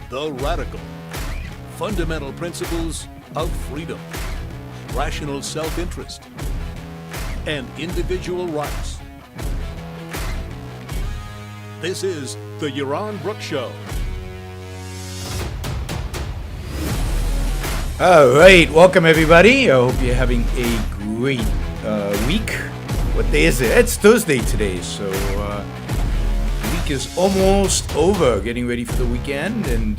The Radical. Fundamental principles of freedom, rational self-interest, and individual rights. This is the Yaron Brook Show. All right, welcome everybody. I hope you're having a great week. What day is it? It's Thursday today, so the week is almost over. Getting ready for the weekend, and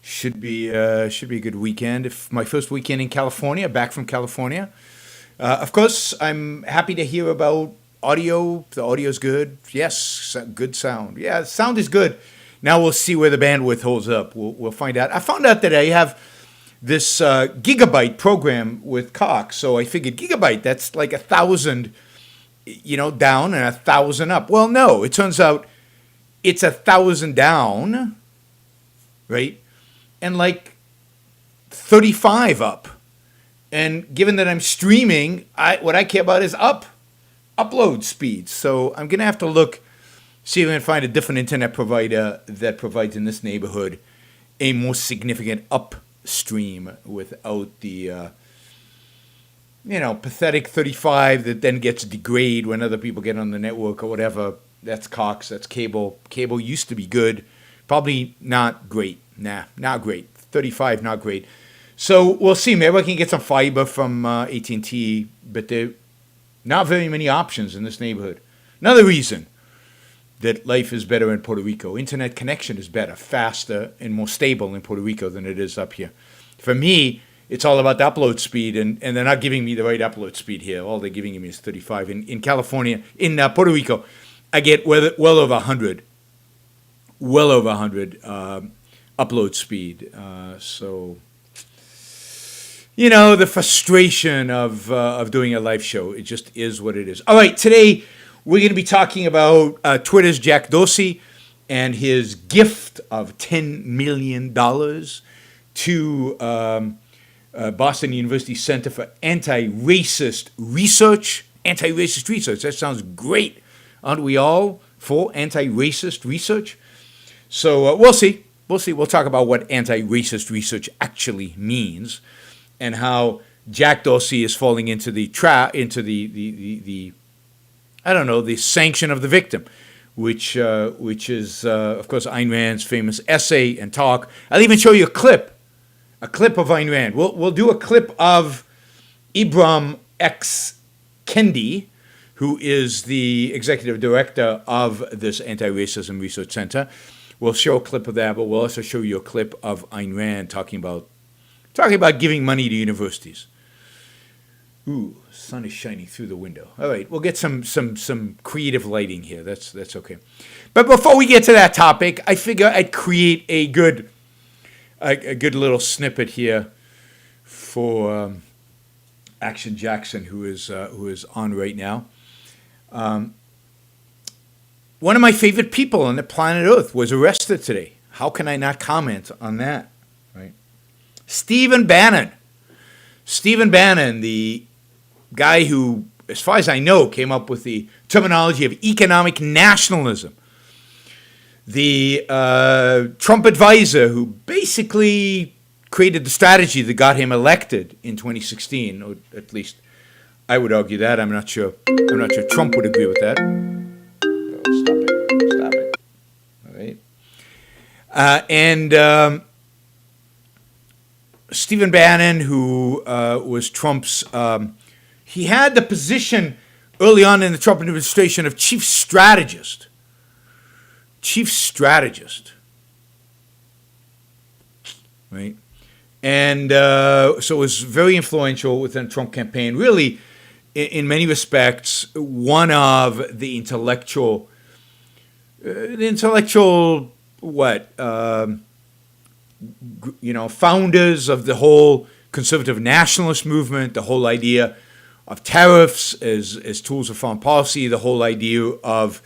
should be a good weekend. If my first weekend in California, back from California. Of course, I'm happy to hear about audio. The audio's good. Yes, good sound. Yeah, the sound is good. Now we'll see where the bandwidth holds up. We'll find out. I found out that I have this gigabyte program with Cox, so I figured gigabyte, that's like 1,000, down and 1,000 up. Well, no, it turns out it's 1,000 down, right, and like 35 up. And given that I'm streaming, what I care about is upload speed. So I'm gonna have to see if I can find a different internet provider that provides in this neighborhood a more significant upstream without the, pathetic 35 that then gets degraded when other people get on the network or whatever. That's Cox, that's cable. Cable used to be good, probably not great. Nah, not great. 35, not great. So we'll see. Maybe I can get some fiber from AT&T, but there are not very many options in this neighborhood. Another reason that life is better in Puerto Rico. Internet connection is better, faster, and more stable in Puerto Rico than it is up here. For me, it's all about the upload speed, and they're not giving me the right upload speed here. All they're giving me is 35. In California, in Puerto Rico, I get well over 100 upload speed. So, the frustration of doing a live show, it just is what it is. All right, today we're going to be talking about Twitter's Jack Dorsey and his gift of $10 million to Boston University Center for Anti-Racist Research. Anti-racist research, that sounds great. Aren't we all for anti-racist research? So we'll see. We'll talk about what anti-racist research actually means and how Jack Dorsey is falling into the the sanction of the victim, which is, of course, Ayn Rand's famous essay and talk. I'll even show you a clip of Ayn Rand. We'll do a clip of Yaron Kendi, who is the executive director of this Anti-Racism Research Center. We'll show a clip of that, but we'll also show you a clip of Ayn Rand talking about giving money to universities. Ooh, sun is shining through the window. All right, we'll get some creative lighting here. That's okay. But before we get to that topic, I figure I'd create a good little snippet here for Action Jackson, who is on right now. One of my favorite people on the planet Earth was arrested today. How can I not comment on that? Right? Stephen Bannon, the guy who, as far as I know, came up with the terminology of economic nationalism. The Trump advisor who basically created the strategy that got him elected in 2016, or at least I would argue that. I'm not sure Trump would agree with that. Oh, stop it. All right. And Stephen Bannon, who was Trump's... he had the position early on in the Trump administration of chief strategist. Right? And so it was very influential within the Trump campaign. Really, in many respects, one of the intellectual founders of the whole conservative nationalist movement, the whole idea of tariffs as tools of foreign policy, the whole idea of,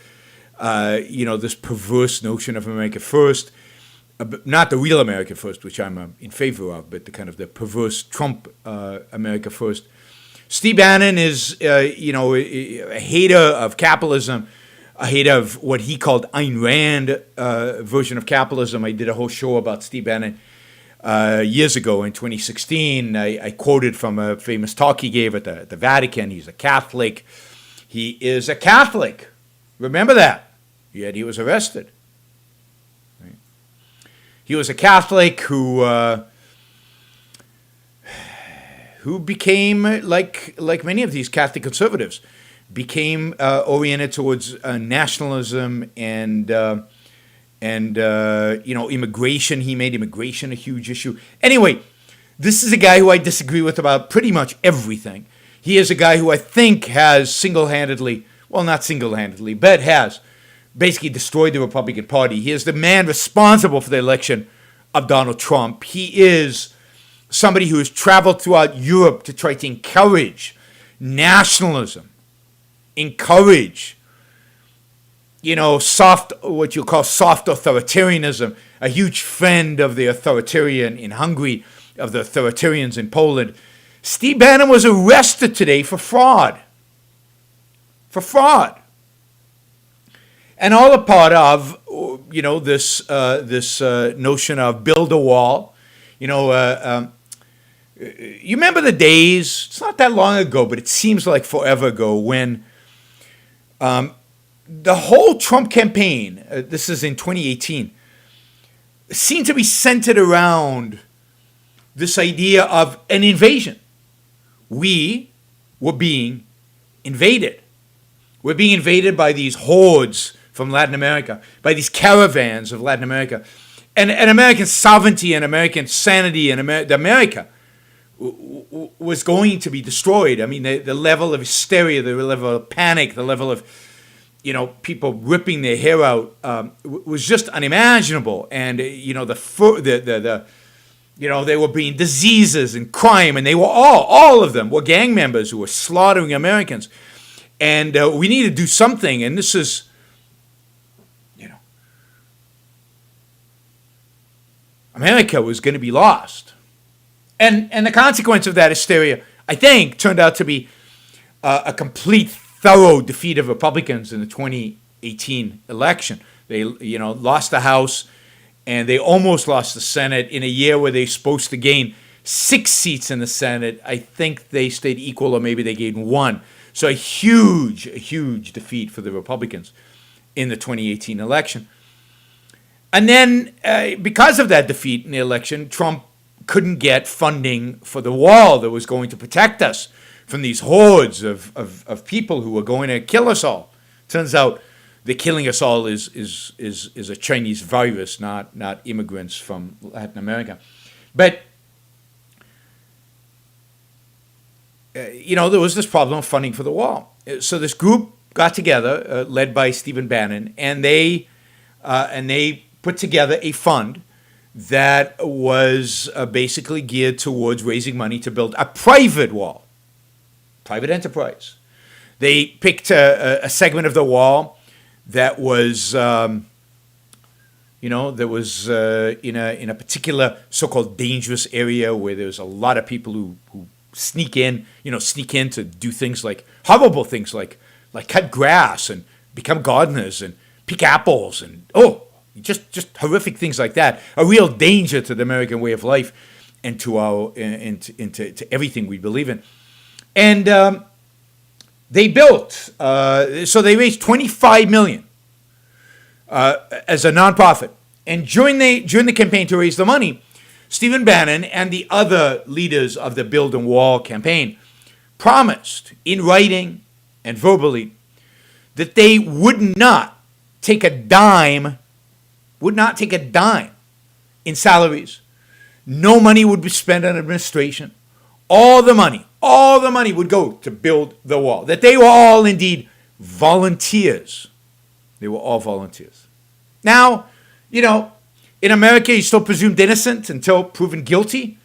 this perverse notion of America First, not the real America First, which I'm in favor of, but the perverse Trump America First. Steve Bannon is, a hater of capitalism, ahead of what he called Ayn Rand version of capitalism. I did a whole show about Steve Bannon years ago in 2016. I quoted from a famous talk he gave at the Vatican. He's a Catholic. He is a Catholic. Remember that. Yet he was arrested. Right? He was a Catholic who became, like many of these Catholic conservatives, became oriented towards nationalism and immigration. He made immigration a huge issue. Anyway, this is a guy who I disagree with about pretty much everything. He is a guy who I think has single-handedly, well, not single-handedly, but has basically destroyed the Republican Party. He is the man responsible for the election of Donald Trump. He is somebody who has traveled throughout Europe to try to encourage nationalism, encourage, what you call soft authoritarianism, a huge friend of the authoritarian in Hungary, of the authoritarians in Poland. Steve Bannon was arrested today for fraud. For fraud. And all a part of, this notion of build a wall. You remember the days, it's not that long ago, but it seems like forever ago, when the whole Trump campaign, this is in 2018, seemed to be centered around this idea of an invasion. We were being invaded. We're being invaded by these hordes from Latin America, by these caravans of Latin America. And American sovereignty and American sanity and America was going to be destroyed. I mean, the level of hysteria, the level of panic, the level of, people ripping their hair out was just unimaginable. And, they were being diseases and crime, and they were all of them were gang members who were slaughtering Americans. And we need to do something. And this is, America was going to be lost. And the consequence of that hysteria, I think, turned out to be a complete, thorough defeat of Republicans in the 2018 election. They, lost the House, and they almost lost the Senate in a year where they're supposed to gain 6 seats in the Senate. I think they stayed equal, or maybe they gained 1. So a huge defeat for the Republicans in the 2018 election. And then, because of that defeat in the election, Trump couldn't get funding for the wall that was going to protect us from these hordes of people who were going to kill us all. Turns out the killing us all is a Chinese virus, not immigrants from Latin America. But there was this problem of funding for the wall. So this group got together, led by Stephen Bannon, and they put together a fund that was basically geared towards raising money to build a private wall, private enterprise. They picked a segment of the wall that was, in a particular so-called dangerous area where there's a lot of people who sneak in to do things like horrible things like cut grass and become gardeners and pick apples and just horrific things like that. A real danger to the American way of life and to our into everything we believe in. And they built, so they raised $25 million as a nonprofit. And during the campaign to raise the money, Stephen Bannon and the other leaders of the Build a Wall campaign promised in writing and verbally that they would not take a dime in salaries. No money would be spent on administration. All the money would go to build the wall. That they were all indeed volunteers. They were all volunteers. Now, in America, you're still presumed innocent until proven guilty.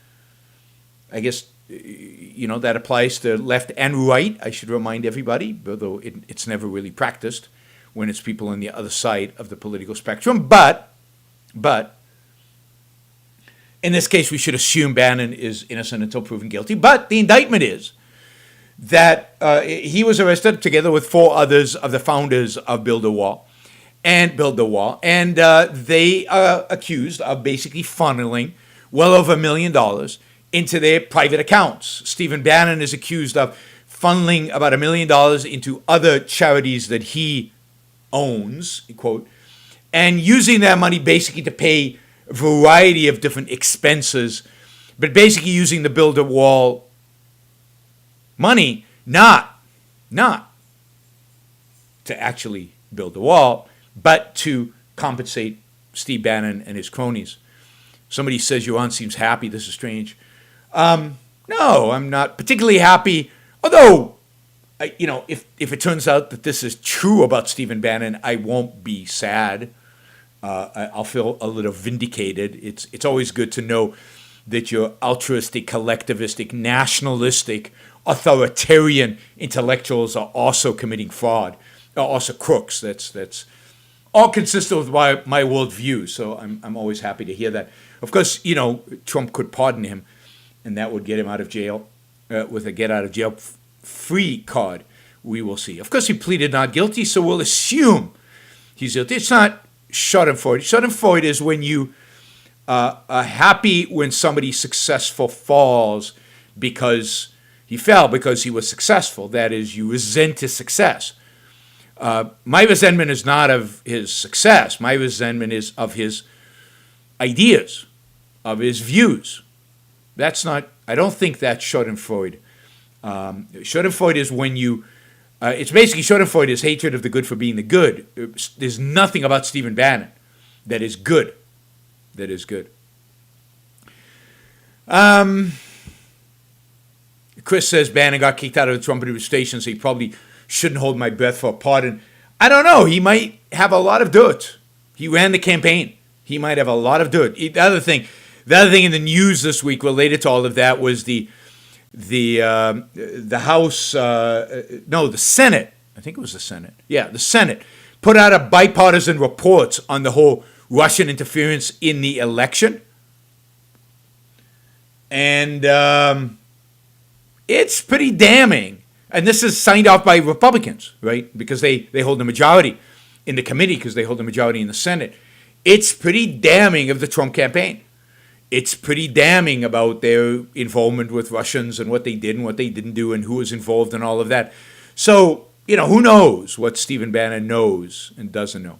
I guess, that applies to left and right. I should remind everybody, although it's never really practiced when it's people on the other side of the political spectrum. But in this case, we should assume Bannon is innocent until proven guilty. But the indictment is that he was arrested together with 4 others of the founders of Build the Wall, and they are accused of basically funneling well over $1 million into their private accounts. Stephen Bannon is accused of funneling about $1 million into other charities that he owns, quote, and using that money basically to pay a variety of different expenses, but basically using the Build a Wall money not to actually build the wall, but to compensate Steve Bannon and his cronies. Somebody says Yaron seems happy. This is strange. No, I'm not particularly happy. Although, if it turns out that this is true about Stephen Bannon, I won't be sad. I'll feel a little vindicated. It's always good to know that your altruistic, collectivistic, nationalistic, authoritarian intellectuals are also committing fraud, are also crooks. That's all consistent with my worldview. So I'm always happy to hear that. Of course, Trump could pardon him, and that would get him out of jail with a get out of jail free card. We will see. Of course, he pleaded not guilty, so we'll assume he's guilty. It's not schadenfreude. Schadenfreude is when you are happy when somebody successful falls because he fell because he was successful. That is, you resent his success. My resentment is not of his success. My resentment is of his ideas, of his views. That's not, I don't think that's Schadenfreude. Schadenfreude is when you, it's basically Schadenfreude is hatred of the good for being the good. There's nothing about Stephen Bannon that is good. That is good. Chris says Bannon got kicked out of the Trump administration, so he probably shouldn't hold my breath for a pardon. I don't know. He might have a lot of dirt. He ran the campaign. He might have a lot of dirt. The other thing in the news this week related to all of that was the House, the Senate. I think it was the Senate. Yeah, the Senate put out a bipartisan report on the whole Russian interference in the election. And it's pretty damning. And this is signed off by Republicans, right? Because they hold the majority in the committee, because they hold the majority in the Senate. It's pretty damning of the Trump campaign. It's pretty damning about their involvement with Russians and what they did and what they didn't do and who was involved and all of that. So, who knows what Stephen Bannon knows and doesn't know.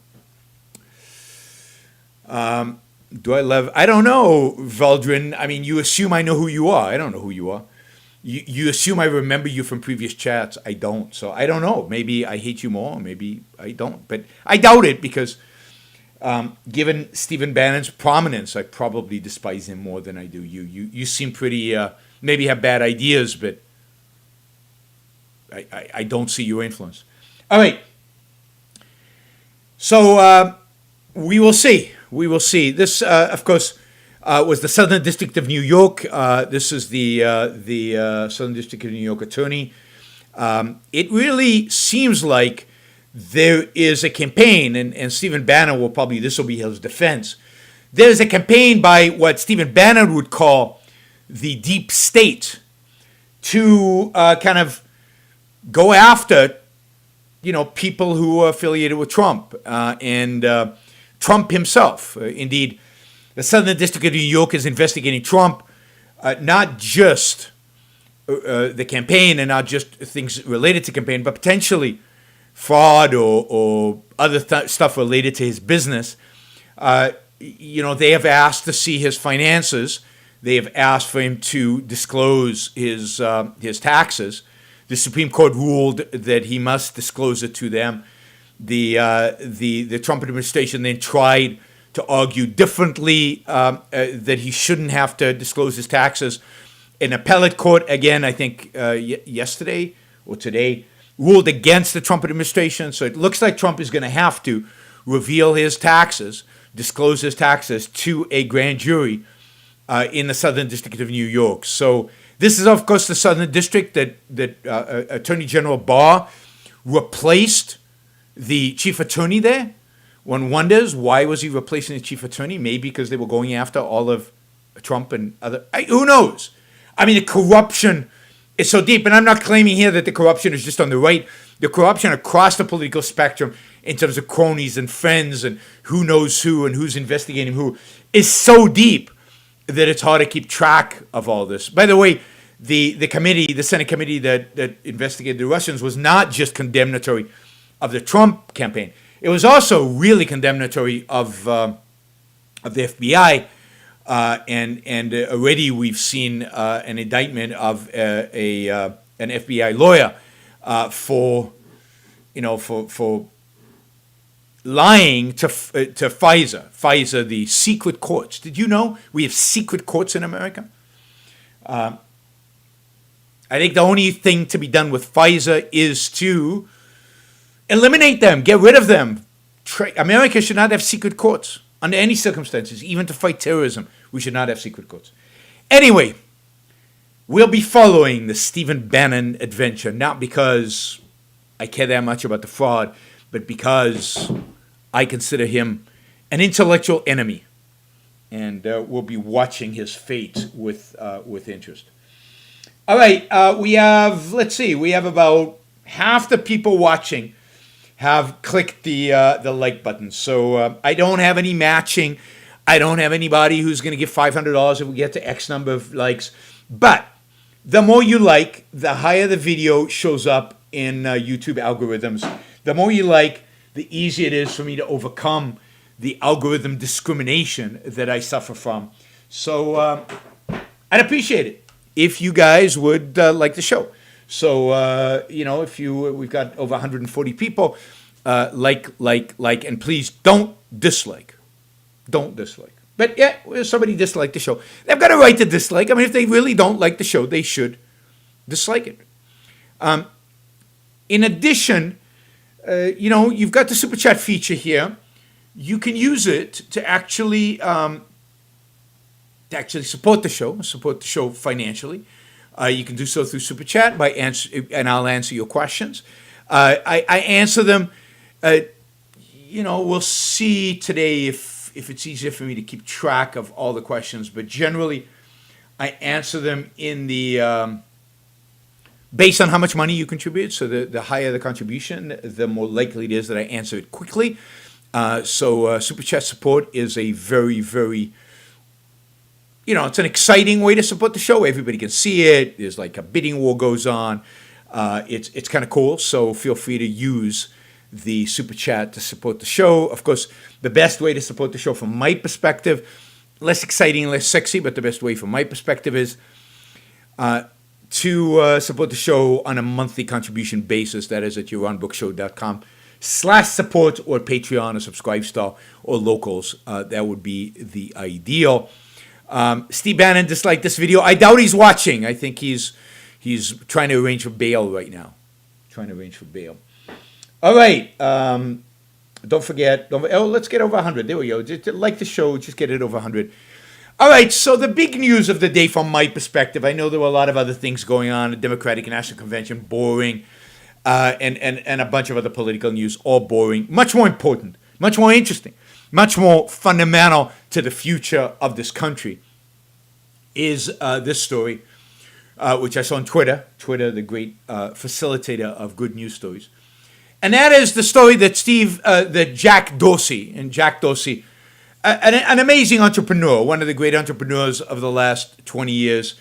Do I love... I don't know, Valdrin. I mean, you assume I know who you are. I don't know who you are. You assume I remember you from previous chats. I don't. So I don't know. Maybe I hate you more. Maybe I don't. But I doubt it because given Stephen Bannon's prominence, I probably despise him more than I do you. You seem pretty... maybe have bad ideas, but I don't see your influence. All right. So we will see. We will see. This, of course... was the Southern District of New York. This is the Southern District of New York attorney. It really seems like there is a campaign, and Stephen Bannon will probably, this will be his defense. There's a campaign by what Stephen Bannon would call the deep state to kind of go after, people who are affiliated with Trump and Trump himself. Indeed, the Southern District of New York is investigating Trump, not just the campaign and not just things related to campaign, but potentially fraud or other stuff related to his business. They have asked to see his finances. They have asked for him to disclose his taxes. The Supreme Court ruled that he must disclose it to them. The Trump administration then tried to argue differently, that he shouldn't have to disclose his taxes. An appellate court, again, I think yesterday or today, ruled against the Trump administration. So it looks like Trump is going to have to reveal his taxes, disclose his taxes to a grand jury in the Southern District of New York. So this is, of course, the Southern District that Attorney General Barr replaced the chief attorney there. One wonders, why was he replacing the chief attorney? Maybe because they were going after all of Trump and other... who knows? I mean, the corruption is so deep. And I'm not claiming here that the corruption is just on the right. The corruption across the political spectrum in terms of cronies and friends and who knows who and who's investigating who is so deep that it's hard to keep track of all this. By the way, the committee, the Senate committee that investigated the Russians was not just condemnatory of the Trump campaign. It was also really condemnatory of the FBI. And already we've seen an indictment of an FBI lawyer for lying to Pfizer, the secret courts. Did you know we have secret courts in America? I think the only thing to be done with Pfizer is to eliminate them, get rid of them. America should not have secret courts. Under any circumstances, even to fight terrorism, we should not have secret courts. Anyway, we'll be following the Stephen Bannon adventure, not because I care that much about the fraud, but because I consider him an intellectual enemy. And we'll be watching his fate with interest. All right, we have about half the people watching have clicked the like button. So I don't have any matching. I don't have anybody who's going to give $500 if we get to X number of likes. But the more you like, the higher the video shows up in YouTube algorithms. The more you like, the easier it is for me to overcome the algorithm discrimination that I suffer from. So I'd appreciate it if you guys would like the show. So, we've got over 140 people, like, and please don't dislike. Don't dislike. But yeah, if somebody disliked the show, they've got a right to dislike. I mean, if they really don't like the show, they should dislike it. In addition, you've got the Super Chat feature here. You can use it to actually support the show financially. You can do so through Super Chat and I'll answer your questions. I answer them. We'll see today if it's easier for me to keep track of all the questions. But generally, I answer them in the based on how much money you contribute. So the higher the contribution, the more likely it is that I answer it quickly. So Super Chat support is a very, very it's an exciting way to support the show. Everybody can see it. There's like a bidding war goes on. It's kind of cool. So feel free to use the Super Chat to support the show. Of course, the best way to support the show from my perspective, less exciting, less sexy, but the best way from my perspective is to support the show on a monthly contribution basis. That is at yaronbrookshow.com/support or Patreon or Subscribestar or Locals. That would be the ideal. Steve Bannon disliked this video. I doubt he's watching. I think he's trying to arrange for bail right now. All right. Don't forget. Let's get over 100. There we go. Just like the show. Just get it over 100. All right. So the big news of the day from my perspective, I know there were a lot of other things going on. The Democratic National Convention, boring. And a bunch of other political news, all boring. Much more important. Much more interesting. Much more fundamental to the future of this country is this story, which I saw on Twitter, the great facilitator of good news stories. And that is the story that Jack Dorsey, an amazing entrepreneur, one of the great entrepreneurs of the last 20 years,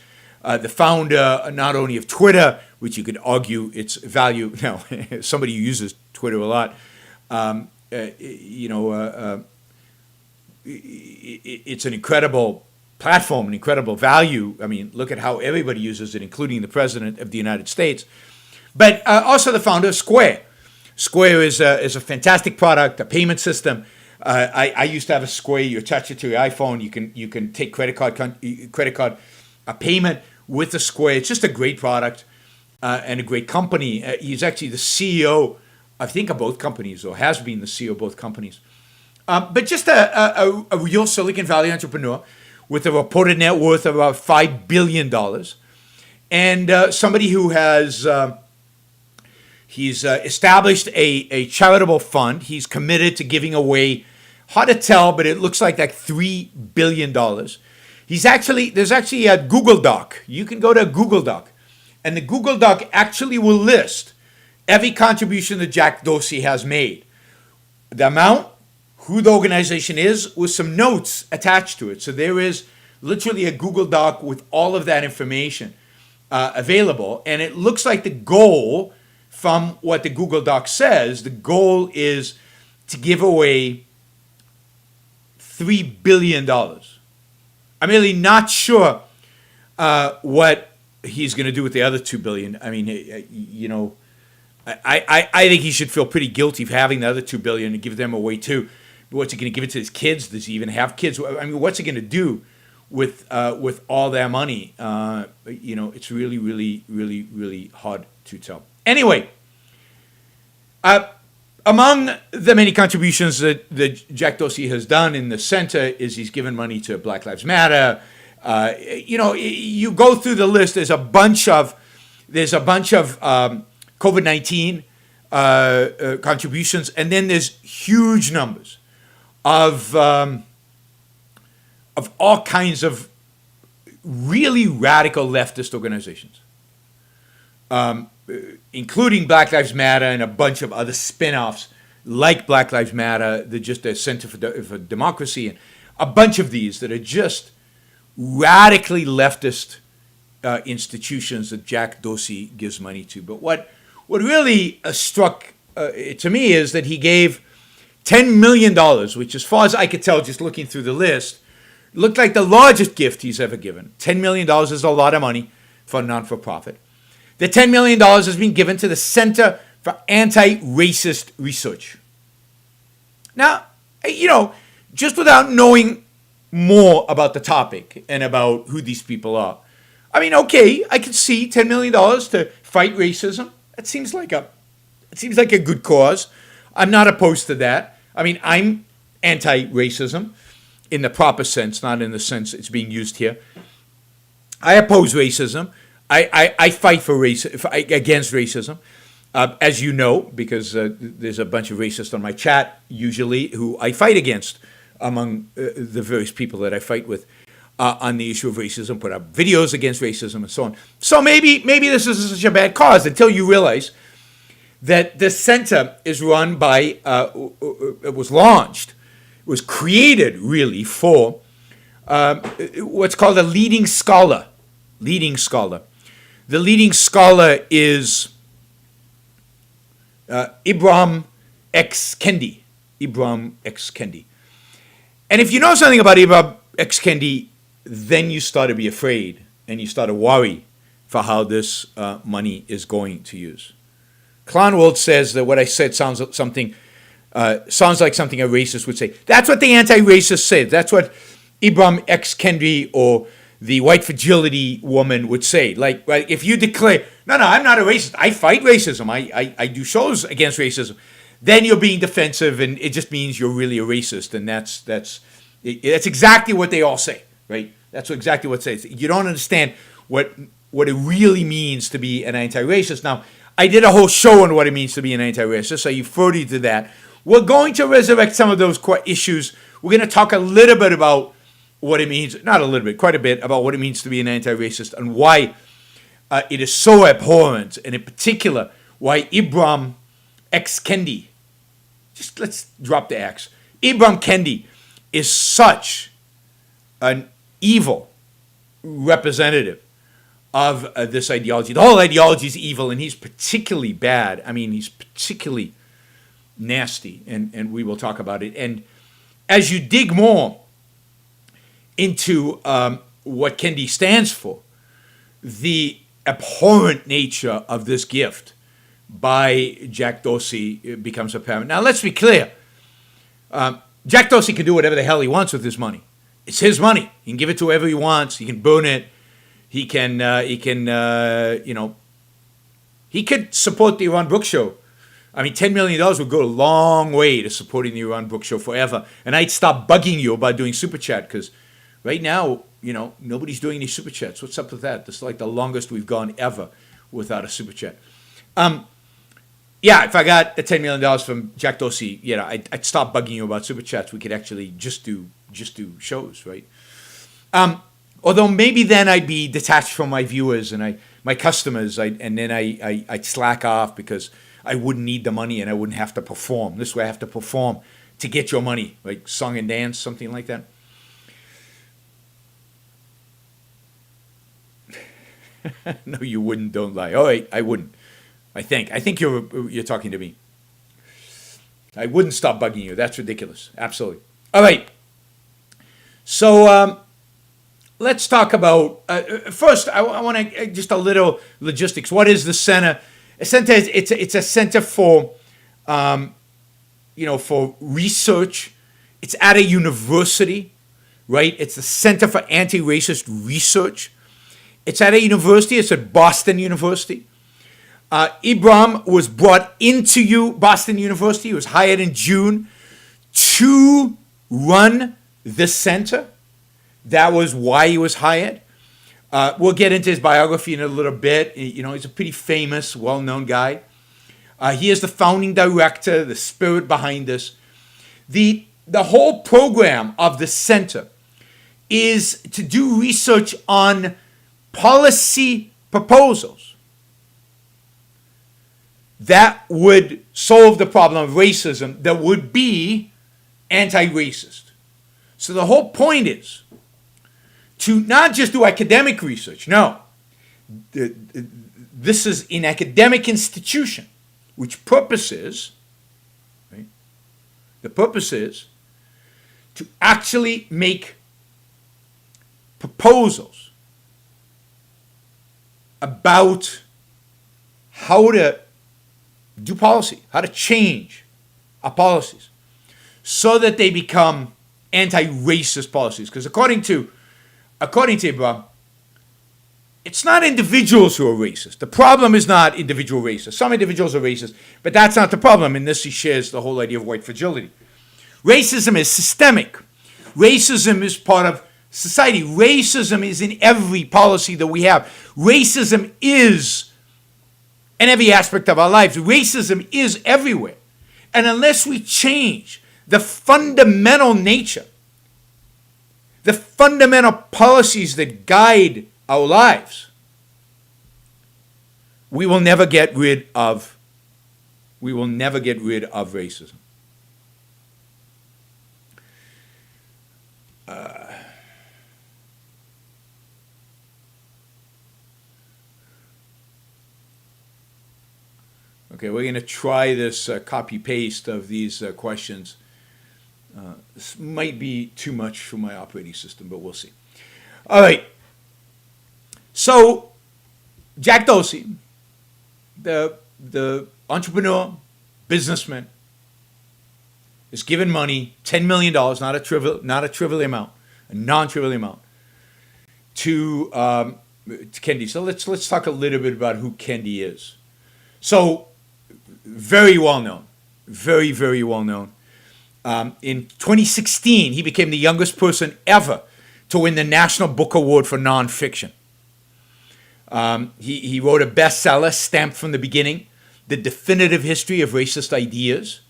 the founder not only of Twitter, which you could argue its value, somebody who uses Twitter a lot, it's an incredible platform, an incredible value. I mean, look at how everybody uses it, including the President of the United States. But also the founder of Square. Square is a fantastic product, a payment system. I used to have a Square. You attach it to your iPhone. You can take credit card payment with the Square. It's just a great product and a great company. He's actually the CEO, I think, of both companies, or has been the CEO of both companies. But just a real Silicon Valley entrepreneur with a reported net worth of about $5 billion. And somebody who has he's established a charitable fund. He's committed to giving away, hard to tell, but it looks like $3 billion. There's actually a Google Doc. You can go to Google Doc And the Google Doc actually will list every contribution that Jack Dorsey has made. The amount, who the organization is, with some notes attached to it. So there is literally a Google Doc with all of that information available. And it looks like the goal, from what the Google Doc says, the goal is to give away $3 billion. I'm really not sure what he's going to do with the other $2 billion. I mean, you know, I think he should feel pretty guilty for having the other $2 billion and give them away too. What's he going to give it to his kids? Does he even have kids? I mean, what's he going to do with all that money? You know, it's really, really, really, really hard to tell. Anyway, among the many contributions that Jack Dorsey has done in the center is he's given money to Black Lives Matter. You know, you go through the list. There's a bunch of COVID-19 contributions, and then there's huge numbers of all kinds of really radical leftist organizations, including Black Lives Matter and a bunch of other spin-offs like Black Lives Matter, the Center for Democracy, and a bunch of these that are just radically leftist institutions that Jack Dorsey gives money to. But what really struck to me is that he gave $10 million, which, as far as I could tell, just looking through the list, looked like the largest gift he's ever given. $10 million is a lot of money for a non-for-profit. The $10 million has been given to the Center for Anti-Racist Research. Now, you know, just without knowing more about the topic and about who these people are, I mean, okay, I could see $10 million to fight racism. It seems like a good cause. I'm not opposed to that. I mean, I'm anti-racism in the proper sense, not in the sense it's being used here. I oppose racism. I fight against racism, as you know, because there's a bunch of racists on my chat usually who I fight against among the various people that I fight with on the issue of racism, put up videos against racism and so on. So maybe this is such a bad cause until you realize that the center is run by, it was launched, it was created really for what's called a leading scholar. Leading scholar. The leading scholar is Ibram X. Kendi. Ibram X. Kendi. And if you know something about Ibram X. Kendi, then you start to be afraid and you start to worry for how this money is going to use. Clownworld says that what I said sounds like something a racist would say. That's what the anti-racist said. That's what Ibram X. Kendi or the white fragility woman would say. Like, right, if you declare, no, I'm not a racist. I fight racism. I do shows against racism. Then you're being defensive, and it just means you're really a racist. And that's exactly what they all say, right? That's exactly what they say. You don't understand what it really means to be an anti-racist. Now, I did a whole show on what it means to be an anti-racist, so you referred to that. We're going to resurrect some of those issues. We're going to talk a little bit about what it means, not a little bit, quite a bit, about what it means to be an anti-racist and why it is so abhorrent, and in particular, why Ibram X. Kendi, just let's drop the X, Ibram Kendi is such an evil representative of this ideology. The whole ideology is evil, and he's particularly bad. I mean, he's particularly nasty, and we will talk about it. And as you dig more into what Kendi stands for, the abhorrent nature of this gift by Jack Dorsey becomes apparent. Now, let's be clear. Jack Dorsey can do whatever the hell he wants with his money. It's his money. He can give it to whoever he wants. He can burn it. He could support the Yaron Brook show. I mean, $10 million would go a long way to supporting the Yaron Brook show forever. And I'd stop bugging you about doing Super Chat, because right now, nobody's doing any Super Chats. What's up with that? This is like the longest we've gone ever without a Super Chat. Yeah, if I got the $10 million from Jack Dorsey, I'd stop bugging you about Super Chats. We could actually just do shows, right? Although maybe then I'd be detached from my viewers and I my customers, and then I'd slack off because I wouldn't need the money and I wouldn't have to perform. This way I have to perform to get your money, like song and dance, something like that. No, you wouldn't. Don't lie. All right, I wouldn't. I think you're talking to me. I wouldn't stop bugging you. That's ridiculous. Absolutely. All right. So let's talk about first. I want to just a little logistics. What is the center? A center is it's a center for for research. It's at a university, right? It's the Center for Anti-Racist Research. It's at a university. It's at Boston University. Ibram was brought into Boston University. He was hired in June to run the center. That was why he was hired. We'll get into his biography in a little bit. He's a pretty famous, well-known guy. He is the founding director, the spirit behind this. The whole program of the center is to do research on policy proposals that would solve the problem of racism, that would be anti-racist. So the whole point is to not just do academic research. No, this is an academic institution, which purpose is, right? The purpose is to actually make proposals about how to do policy, how to change our policies so that they become anti-racist policies. Because according to Ibram, it's not individuals who are racist. The problem is not individual racists. Some individuals are racist, but that's not the problem. In this, he shares the whole idea of white fragility. Racism is systemic. Racism is part of society. Racism is in every policy that we have. Racism is in every aspect of our lives. Racism is everywhere. And unless we change the fundamental nature, the fundamental policies that guide our lives, we will never get rid of racism. Okay, we're going to try this copy-paste of these questions. This might be too much for my operating system, but we'll see. All right. So, Jack Dorsey, the entrepreneur, businessman, is given money, $10 million, not a trivial amount, a non-trivial amount, to Kendi. So let's talk a little bit about who Kendi is. So, very well known, very, very well known. In 2016, he became the youngest person ever to win the National Book Award for nonfiction. He wrote a bestseller, Stamped from the Beginning, The Definitive History of Racist Ideas.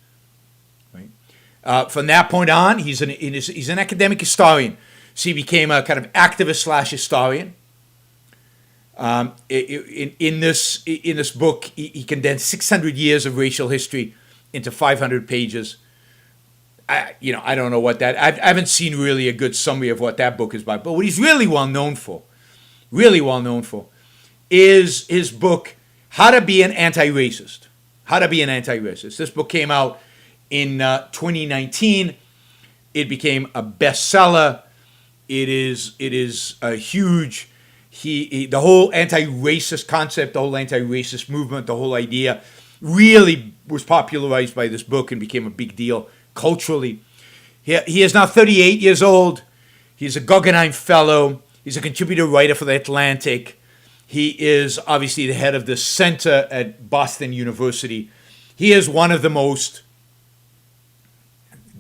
Right? From that point on, he's an academic historian. So he became a kind of activist / historian. In this book, he condensed 600 years of racial history into 500 pages. I don't know what that. I haven't seen really a good summary of what that book is about. But what he's really well known for, is his book, How to Be an Anti-Racist. How to Be an Anti-Racist. This book came out in 2019. It became a bestseller. It is a huge. The whole anti-racist concept, the whole anti-racist movement, the whole idea really was popularized by this book and became a big deal culturally. He is now 38 years old. He's a Guggenheim Fellow. He's a contributor writer for The Atlantic. He is obviously the head of the center at Boston University. He is one of the most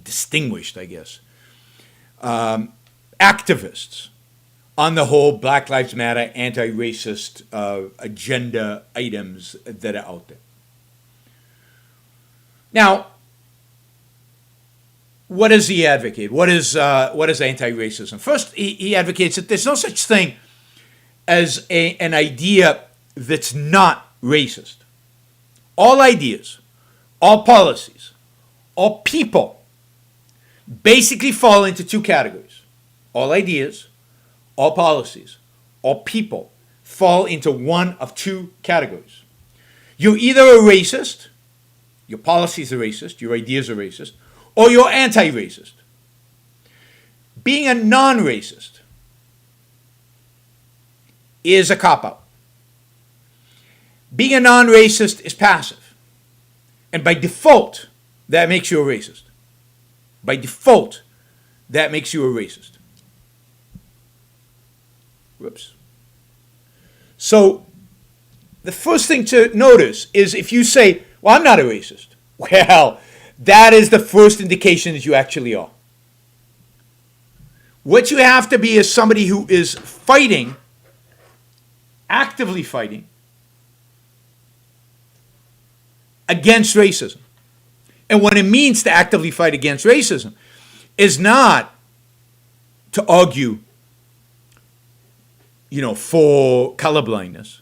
distinguished, I guess, activists on the whole Black Lives Matter anti-racist agenda items that are out there. Now, what does he advocate? What is anti-racism? First, he advocates that there's no such thing as an idea that's not racist. All ideas, all policies, all people basically fall into two categories. All ideas, all policies, all people fall into one of two categories. You're either a racist, your policies are racist, your ideas are racist, or you're anti-racist. Being a non-racist is a cop-out. Being a non-racist is passive. And by default, that makes you a racist. By default, that makes you a racist. Whoops. So, the first thing to notice is if you say, well, I'm not a racist. Well, that is the first indication that you actually are. What you have to be is somebody who is fighting, actively fighting, against racism. And what it means to actively fight against racism is not to argue, for colorblindness.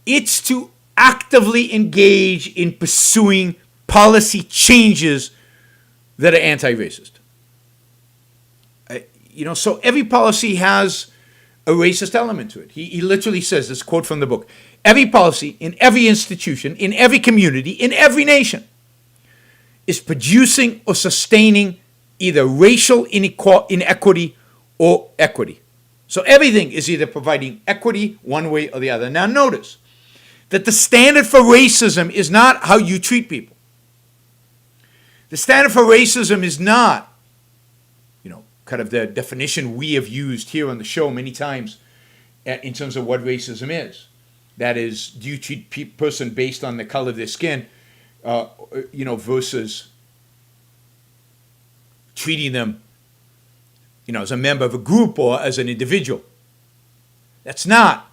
It's to actively engage in pursuing policy changes that are anti-racist. So every policy has a racist element to it. He literally says, this quote from the book, every policy in every institution, in every community, in every nation is producing or sustaining either racial inequity or equity. So everything is either providing equity one way or the other. Now notice that the standard for racism is not how you treat people. The standard for racism is not, kind of the definition we have used here on the show many times in terms of what racism is. That is, do you treat a person based on the color of their skin, versus treating them, as a member of a group or as an individual. That's not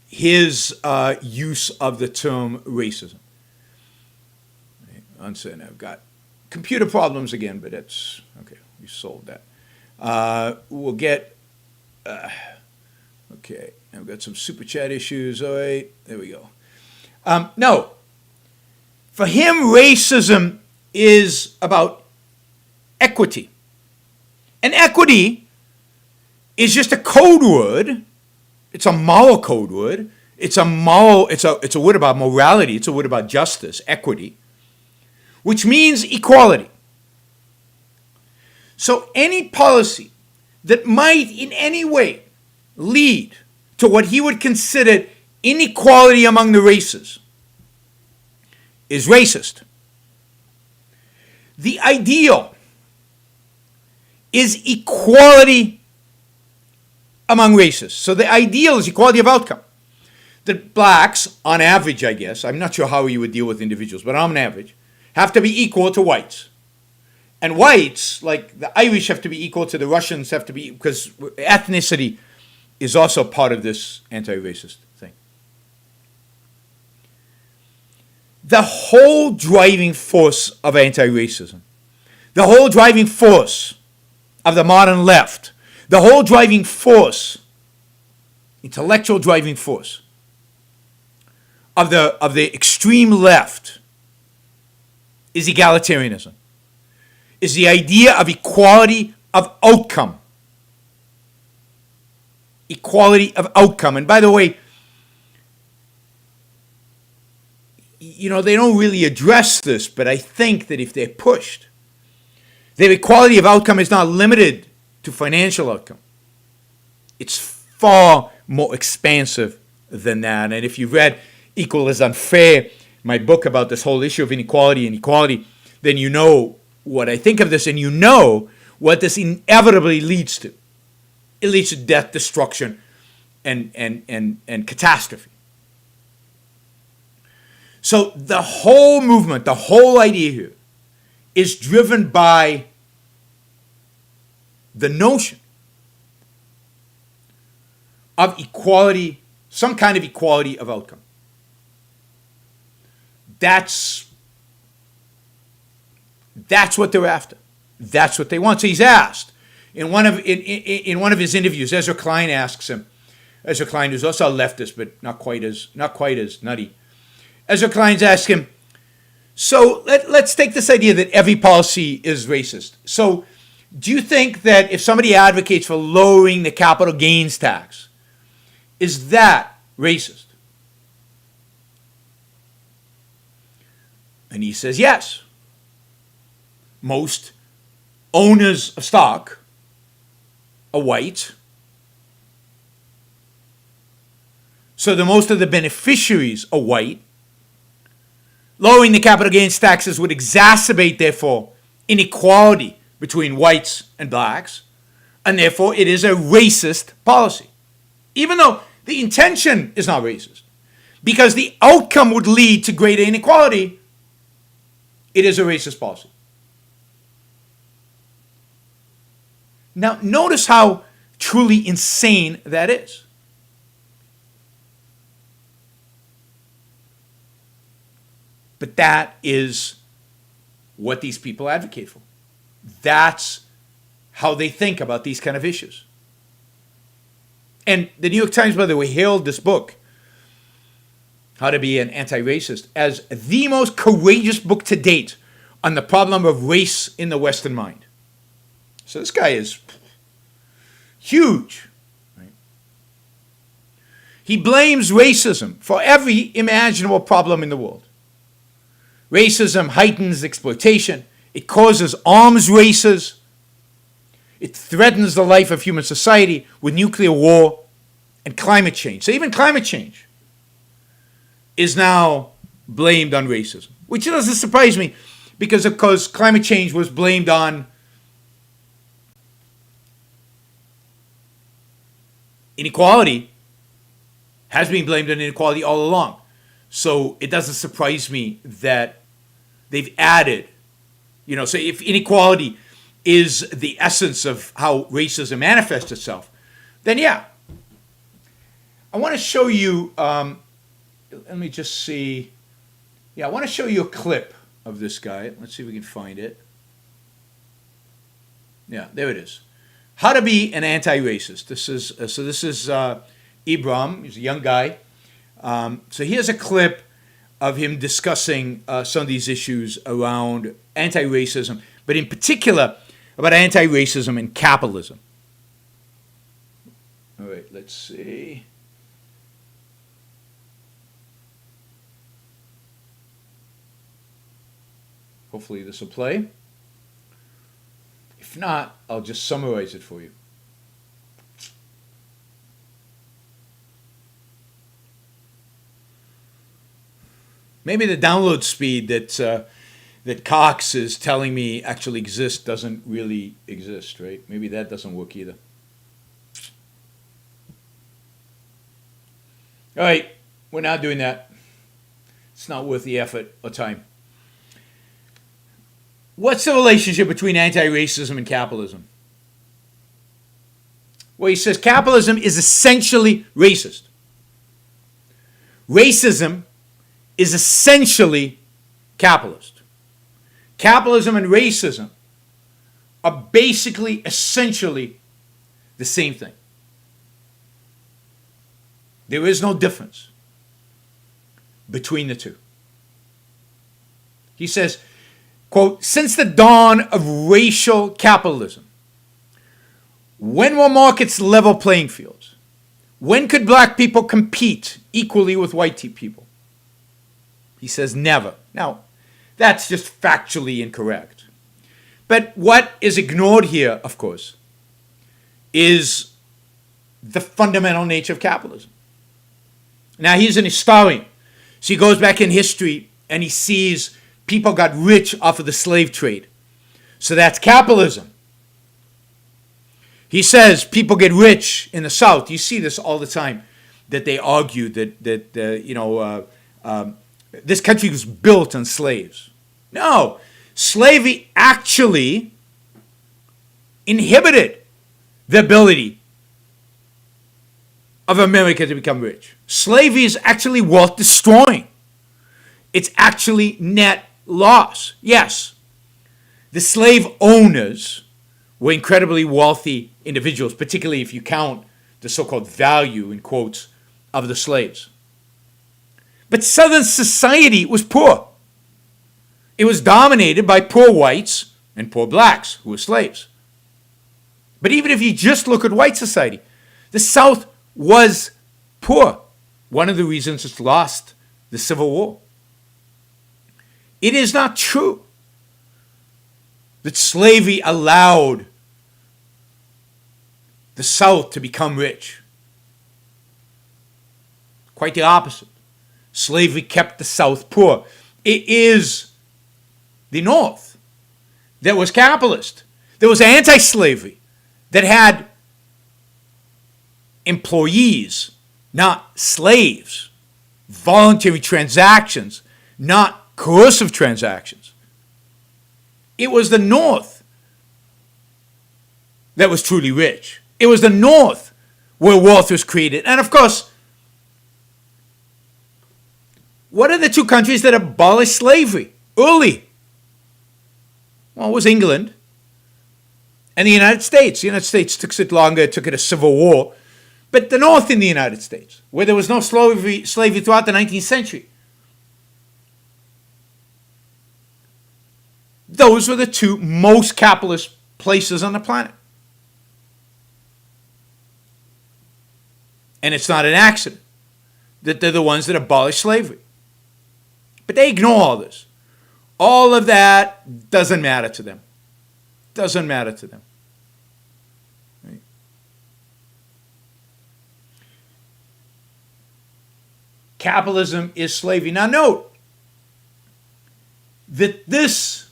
his use of the term racism. Uncertain, I've got computer problems again, but that's okay. We solved that. We'll get. Okay, I've got some super chat issues. All right, there we go. No, for him, racism is about equity, and equity is just a code word. It's a moral code word. It's a word about morality. It's a word about justice, equity, which means equality. So any policy that might in any way lead to what he would consider inequality among the races is racist. The ideal is equality among races. So the ideal is equality of outcome. That blacks, on average, I guess, I'm not sure how you would deal with individuals, but on average, have to be equal to whites. And whites, like the Irish, have to be equal to the Russians, have to be, because ethnicity is also part of this anti-racist thing. The whole driving force of anti-racism, the whole driving force of the modern left, the whole driving force, intellectual driving force of the extreme left is egalitarianism, is the idea of equality of outcome. Equality of outcome. And by the way, they don't really address this, but I think that if they're pushed, their equality of outcome is not limited to financial outcome. It's far more expansive than that. And if you've read Equal is Unfair, my book about this whole issue of inequality and equality, then you know what I think of this, and you know what this inevitably leads to. It leads to death, destruction, and catastrophe. So the whole movement, the whole idea here, is driven by the notion of equality, some kind of equality of outcome. That's what they're after. That's what they want. So he's asked in one of his interviews. Ezra Klein asks him, Ezra Klein, who's also a leftist, but not quite as nutty. Ezra Klein's asked him, so let's take this idea that every policy is racist. So do you think that if somebody advocates for lowering the capital gains tax, is that racist? And he says yes. Most owners of stock are white. So most of the beneficiaries are white. Lowering the capital gains taxes would exacerbate, therefore, inequality between whites and blacks, and therefore it is a racist policy, even though the intention is not racist. Because the outcome would lead to greater inequality, it is a racist policy. Now, notice how truly insane that is. But that is what these people advocate for. That's how they think about these kind of issues. And the New York Times, by the way, hailed this book, How to Be an Anti-Racist, as the most courageous book to date on the problem of race in the Western mind. So this guy is huge. Right? He blames racism for every imaginable problem in the world. Racism heightens exploitation. It causes arms races. It threatens the life of human society with nuclear war and climate change. So even climate change is now blamed on racism, which doesn't surprise me because, of course, climate change was blamed on inequality, has been blamed on inequality all along. So it doesn't surprise me that they've added, so if inequality is the essence of how racism manifests itself, then yeah. I want to show you, let me just see. Yeah, I want to show you a clip of this guy. Let's see if we can find it. Yeah, there it is. How to Be an Anti-Racist. This is Ibram. He's a young guy. So here's a clip of him discussing some of these issues around anti-racism, but in particular about anti-racism and capitalism. All right, let's see. Hopefully this will play. If not, I'll just summarize it for you. Maybe the download speed that Cox is telling me actually exists doesn't really exist, right? Maybe that doesn't work either. All right, we're not doing that. It's not worth the effort or time. What's the relationship between anti-racism and capitalism? Well, he says capitalism is essentially racist. Racism is essentially capitalist. Capitalism and racism are basically, essentially the same thing. There is no difference between the two. He says, quote, since the dawn of racial capitalism, when were markets level playing fields? When could black people compete equally with white people? He says never. Now, that's just factually incorrect. But what is ignored here, of course, is the fundamental nature of capitalism. Now, he's an historian. So he goes back in history and he sees people got rich off of the slave trade. So that's capitalism. He says people get rich in the South. You see this all the time, that they argue that this country was built on slaves. No, slavery actually inhibited the ability of America to become rich. Slavery is actually wealth destroying. It's actually net loss. Yes, the slave owners were incredibly wealthy individuals, particularly if you count the so-called value, in quotes, of the slaves. But Southern society was poor. It was dominated by poor whites and poor blacks who were slaves. But even if you just look at white society, the South was poor. One of the reasons it's lost the Civil War. It is not true that slavery allowed the South to become rich. Quite the opposite. Slavery kept the South poor. It is the North that was capitalist, that was anti-slavery, that had employees, not slaves, voluntary transactions, not coercive transactions. It was the North that was truly rich. It was the North where wealth was created. And of course, what are the two countries that abolished slavery early? Well, it was England and the United States. The United States took it longer, it took it a civil war. But the North in the United States, where there was no slavery throughout the 19th century, those were the two most capitalist places on the planet. And it's not an accident that they're the ones that abolished slavery. But they ignore all this. All of that doesn't matter to them. Doesn't matter to them. Right? Capitalism is slavery. Now note that this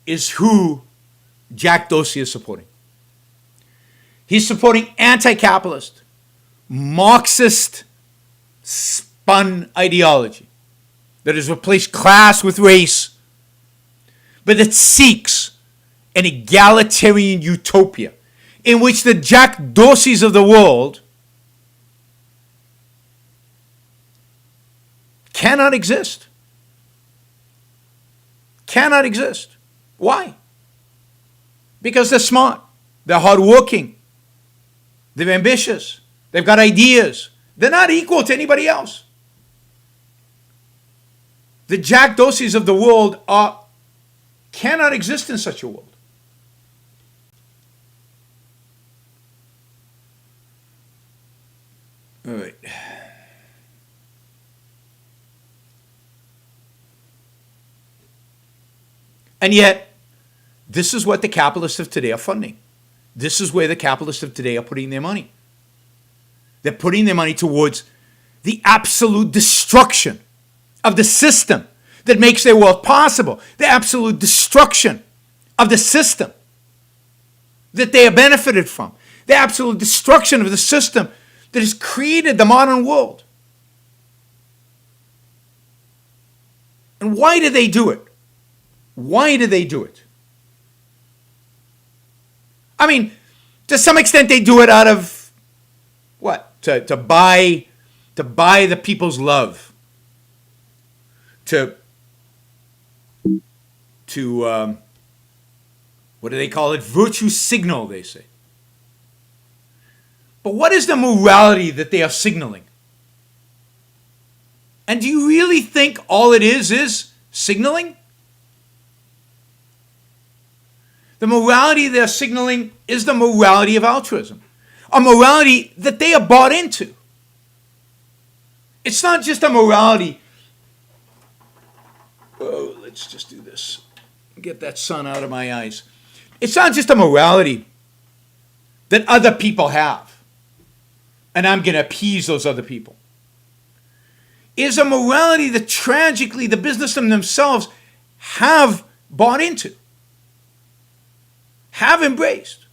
is who Jack Dorsey is supporting. He's supporting anti-capitalist, Marxist spun ideology that has replaced class with race, but that seeks an egalitarian utopia in which the Jack Dorseys of the world cannot exist. Cannot exist. Why? Because they're smart, they're hardworking, they're ambitious, they've got ideas. They're not equal to anybody else. The Jack Dorseys of the world cannot exist in such a world. All right. And yet, this is what the capitalists of today are funding. This is where the capitalists of today are putting their money. They're putting their money towards the absolute destruction of the system that makes their wealth possible. The absolute destruction of the system that they have benefited from. The absolute destruction of the system that has created the modern world. And why do they do it? Why do they do it? I mean, to some extent they do it out of what? To buy the people's love. To what do they call it? Virtue signal, they say. But what is the morality that they are signaling? And do you really think all it is signaling? The morality they're signaling is the morality of altruism. A morality that they are bought into. It's not just a morality. Oh, let's just do this. Get that sun out of my eyes. It's not just a morality that other people have. And I'm going to appease those other people. It's a morality that tragically the businessmen themselves have bought into. Have embraced.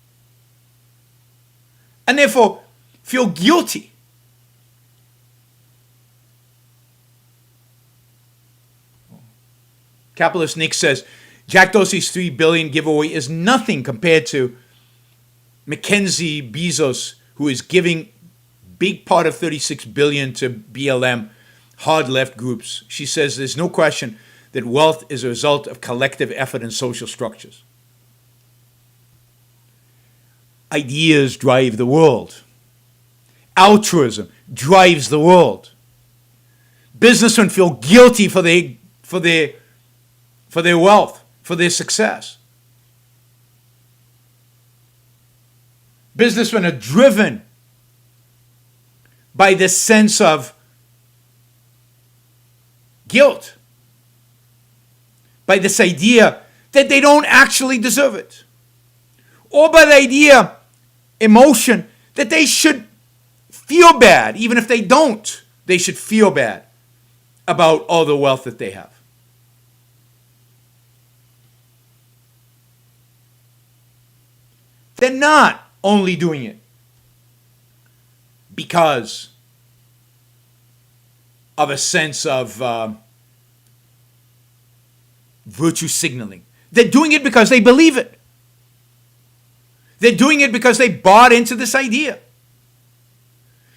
And therefore feel guilty. Capitalist Nick says, Jack Dorsey's $3 billion giveaway is nothing compared to Mackenzie Bezos, who is giving big part of $36 billion to BLM, hard left groups. She says there's no question that wealth is a result of collective effort and social structures. Ideas drive the world. Altruism drives the world. Businessmen feel guilty for their wealth, for their success. Businessmen are driven by this sense of guilt, by this idea that they don't actually deserve it, or by the idea, emotion, that they should feel bad. Even if they don't, they should feel bad about all the wealth that they have. They're not only doing it because of a sense of virtue signaling. They're doing it because they believe it. They're doing it because they bought into this idea.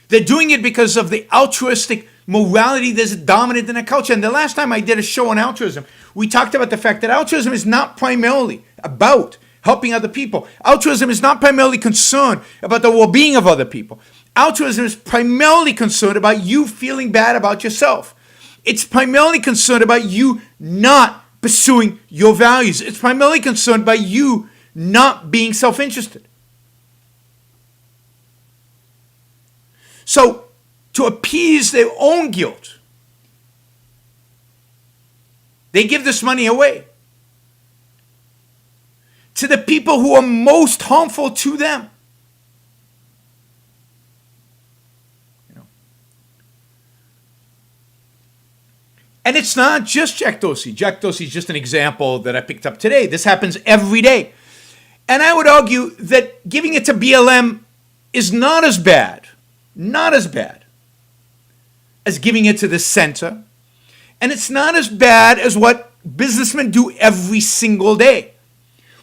They're doing it because of the altruistic morality that's dominant in their culture. And the last time I did a show on altruism, we talked about the fact that altruism is not primarily about helping other people. Altruism is not primarily concerned about the well-being of other people. Altruism is primarily concerned about you feeling bad about yourself. It's primarily concerned about you not pursuing your values. It's primarily concerned by you not being self-interested. So, to appease their own guilt, they give this money away to the people who are most harmful to them. And it's not just Jack Dorsey. Jack Dorsey is just an example that I picked up today. This happens every day. And I would argue that giving it to BLM is not as bad as giving it to the center. And it's not as bad as what businessmen do every single day,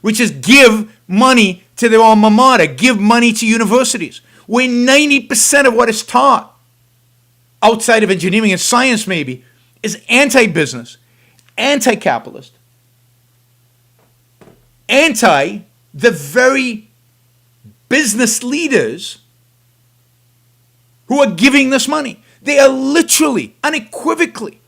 which is give money to their alma mater, give money to universities, where 90% of what is taught outside of engineering and science maybe is anti-business, anti-capitalist, anti the very business leaders who are giving this money. They are literally, unequivocally,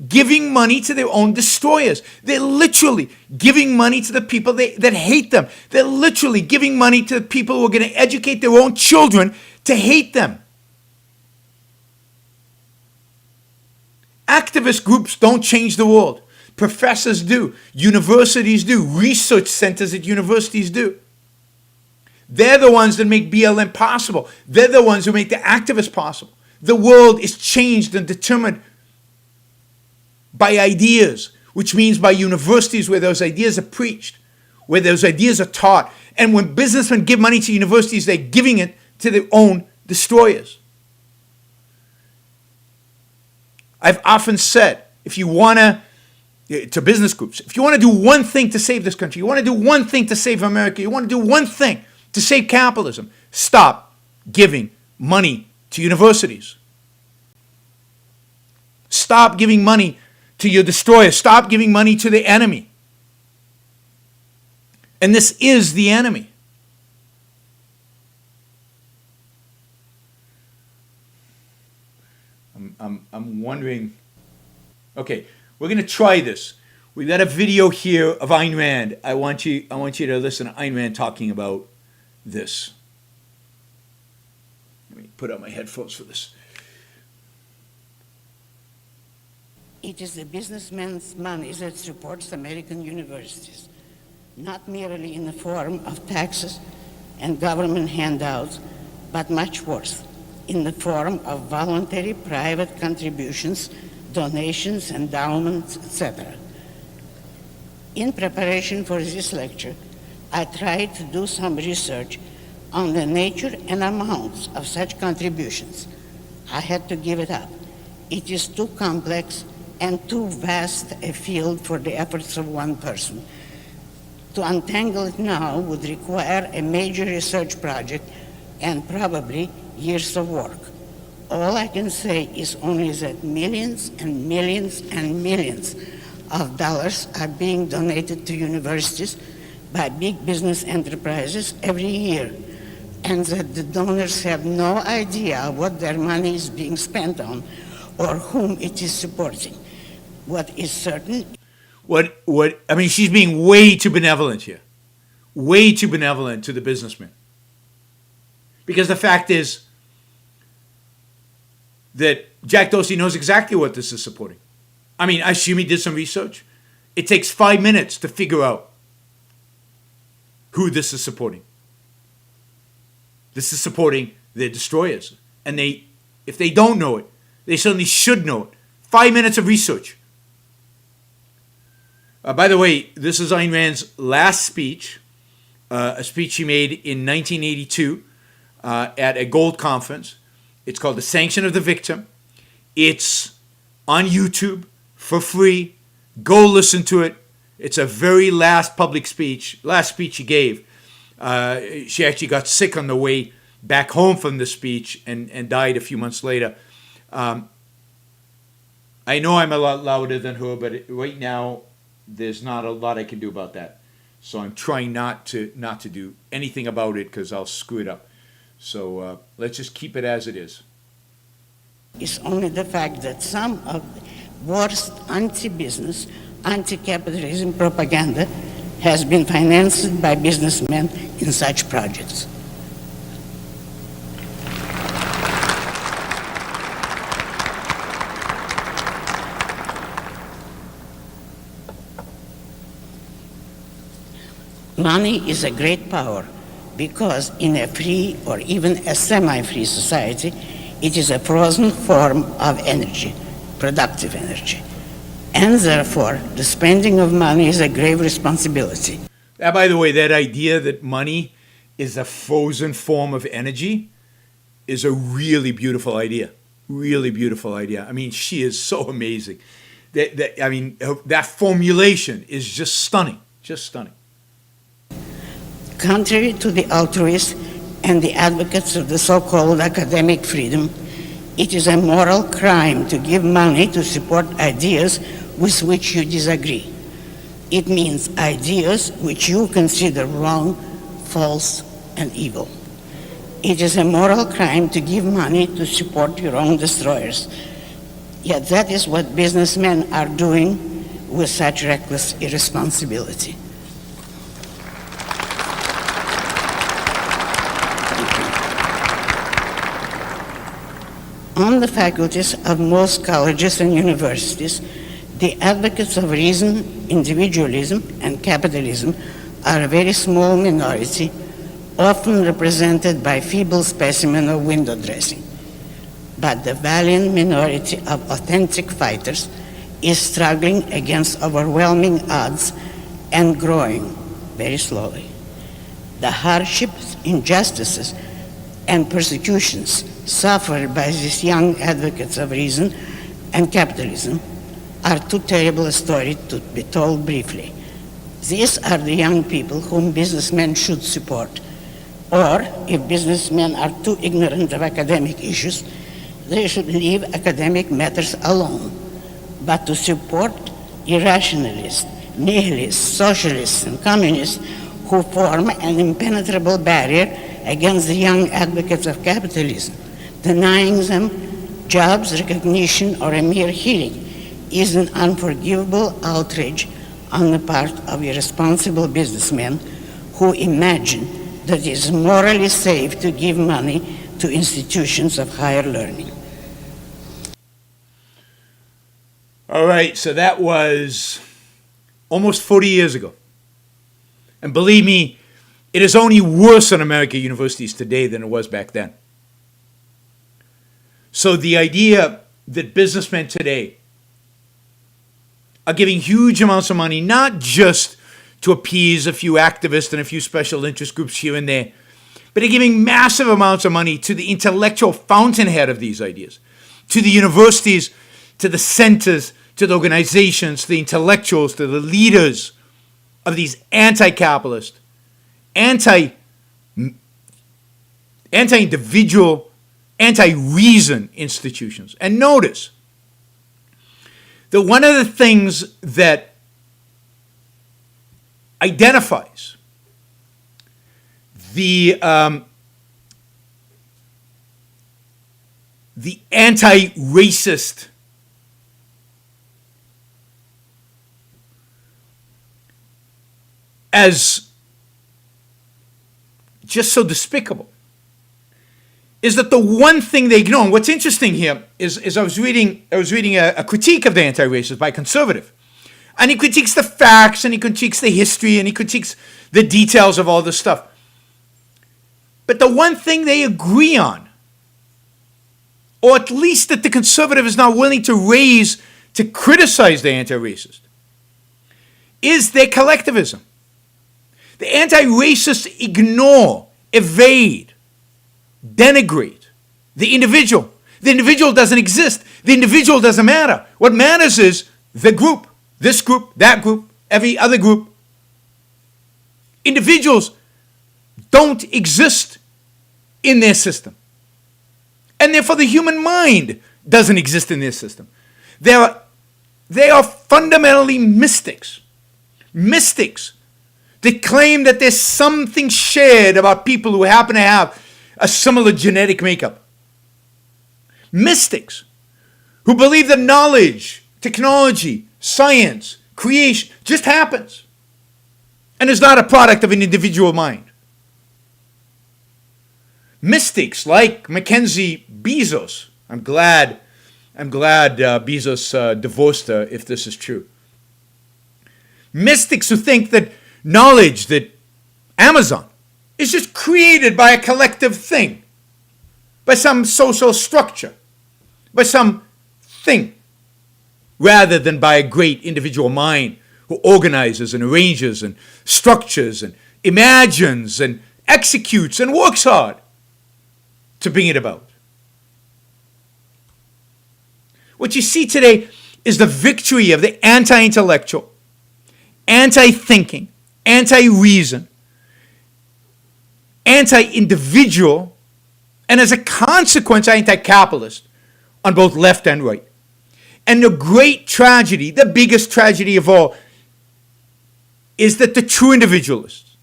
giving money to their own destroyers. They're literally giving money to the people that hate them. They're literally giving money to the people who are going to educate their own children to hate them. Activist groups don't change the world. Professors do. Universities do. Research centers at universities do. They're the ones that make BLM possible. They're the ones who make the activists possible. The world is changed and determined by ideas, which means by universities where those ideas are preached, where those ideas are taught. And when businessmen give money to universities, they're giving it to their own destroyers. I've often said, if you want to business groups, if you want to do one thing to save this country, you want to do one thing to save America, you want to do one thing to save capitalism, stop giving money to universities. Stop giving money to your destroyer. Stop giving money to the enemy. And this is the enemy. I'm wondering, okay, we're going to try this. We've got a video here of Ayn Rand. I want you to listen to Ayn Rand talking about this. Let me put on my headphones for this. It is the businessman's money that supports American universities, not merely in the form of taxes and government handouts, but much worse, in the form of voluntary private contributions, donations, endowments, etc. In preparation for this lecture, I tried to do some research on the nature and amounts of such contributions. I had to give it up. It is too complex and too vast a field for the efforts of one person. To untangle it now would require a major research project and probably years of work. All I can say is only that millions and millions and millions of dollars are being donated to universities by big business enterprises every year, and that the donors have no idea what their money is being spent on or whom it is supporting. What is certain... I mean, she's being way too benevolent here. Way too benevolent to the businessman. Because the fact is that Jack Dorsey knows exactly what this is supporting. I mean, I assume he did some research. It takes 5 minutes to figure out who this is supporting. This is supporting their destroyers. And if they don't know it, they certainly should know it. 5 minutes of research. By the way, this is Ayn Rand's last speech, a speech she made in 1982 at a Gold conference. It's called The Sanction of the Victim. It's on YouTube for free. Go listen to it. It's a very last speech she gave. She actually got sick on the way back home from the speech and died a few months later. I know I'm a lot louder than her, but right now there's not a lot I can do about that. So I'm trying not to do anything about it because I'll screw it up. So let's just keep it as it is. It's only the fact that some of the worst anti-business, anti-capitalism propaganda has been financed by businessmen in such projects. Money is a great power because in a free or even a semi-free society, it is a frozen form of energy, productive energy. And therefore, the spending of money is a grave responsibility. By the way, that idea that money is a frozen form of energy is a really beautiful idea. Really beautiful idea. I mean, she is so amazing. That formulation is just stunning. Just stunning. Contrary to the altruists and the advocates of the so-called academic freedom, it is a moral crime to give money to support ideas with which you disagree. It means ideas which you consider wrong, false, and evil. It is a moral crime to give money to support your own destroyers. Yet that is what businessmen are doing with such reckless irresponsibility. On the faculties of most colleges and universities, the advocates of reason, individualism, and capitalism are a very small minority, often represented by feeble specimen of window dressing. But the valiant minority of authentic fighters is struggling against overwhelming odds and growing very slowly. The hardships, injustices, and persecutions suffered by these young advocates of reason and capitalism are too terrible a story to be told briefly. These are the young people whom businessmen should support. Or, if businessmen are too ignorant of academic issues, they should leave academic matters alone. But to support irrationalists, nihilists, socialists, and communists who form an impenetrable barrier against the young advocates of capitalism, denying them jobs, recognition, or a mere hearing, is an unforgivable outrage on the part of irresponsible businessmen who imagine that it is morally safe to give money to institutions of higher learning. All right, so that was almost 40 years ago. And believe me, it is only worse in American universities today than it was back then. So the idea that businessmen today are giving huge amounts of money, not just to appease a few activists and a few special interest groups here and there, but they're giving massive amounts of money to the intellectual fountainhead of these ideas, to the universities, to the centers, to the organizations, to the intellectuals, to the leaders of these anti-capitalist, anti-individual, anti-reason institutions. And notice that one of the things that identifies the the anti-racist as just so despicable is that the one thing they ignore, and what's interesting here is I was reading a critique of the anti-racist by a conservative, and he critiques the facts, and he critiques the history, and he critiques the details of all this stuff. But the one thing they agree on, or at least that the conservative is not willing to raise to criticize the anti-racist, is their collectivism. The anti-racists ignore, evade, denigrate the individual. The individual doesn't exist. The individual doesn't matter. What matters is the group, this group, that group, every other group. Individuals don't exist in their system. And therefore the human mind doesn't exist in their system. They are fundamentally mystics. Mystics that claim that there's something shared about people who happen to have a similar genetic makeup. Mystics who believe that knowledge, technology, science, creation just happens and is not a product of an individual mind. Mystics like Mackenzie Bezos. I'm glad Bezos divorced her, if this is true. Mystics who think that knowledge, that Amazon is just created by a collective thing, by some social structure, by some thing, rather than by a great individual mind who organizes and arranges and structures and imagines and executes and works hard to bring it about. What you see today is the victory of the anti-intellectual, anti-thinking, anti-reason, anti-individual, and as a consequence, anti-capitalist on both left and right. And the great tragedy, the biggest tragedy of all, is that the true individualists,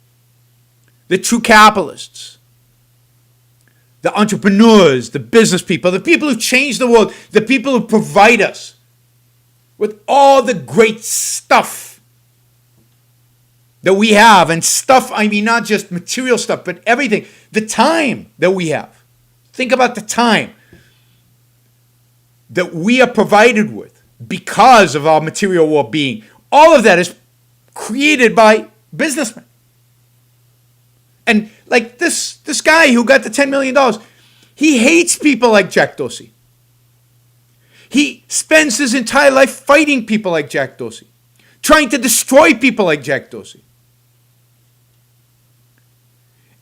the true capitalists, the entrepreneurs, the business people, the people who change the world, the people who provide us with all the great stuff that we have, and stuff, I mean not just material stuff, but everything, the time that we have. Think about the time that we are provided with because of our material well-being. All of that is created by businessmen. And like this guy who got the $10 million, he hates people like Jack Dorsey. He spends his entire life fighting people like Jack Dorsey, trying to destroy people like Jack Dorsey.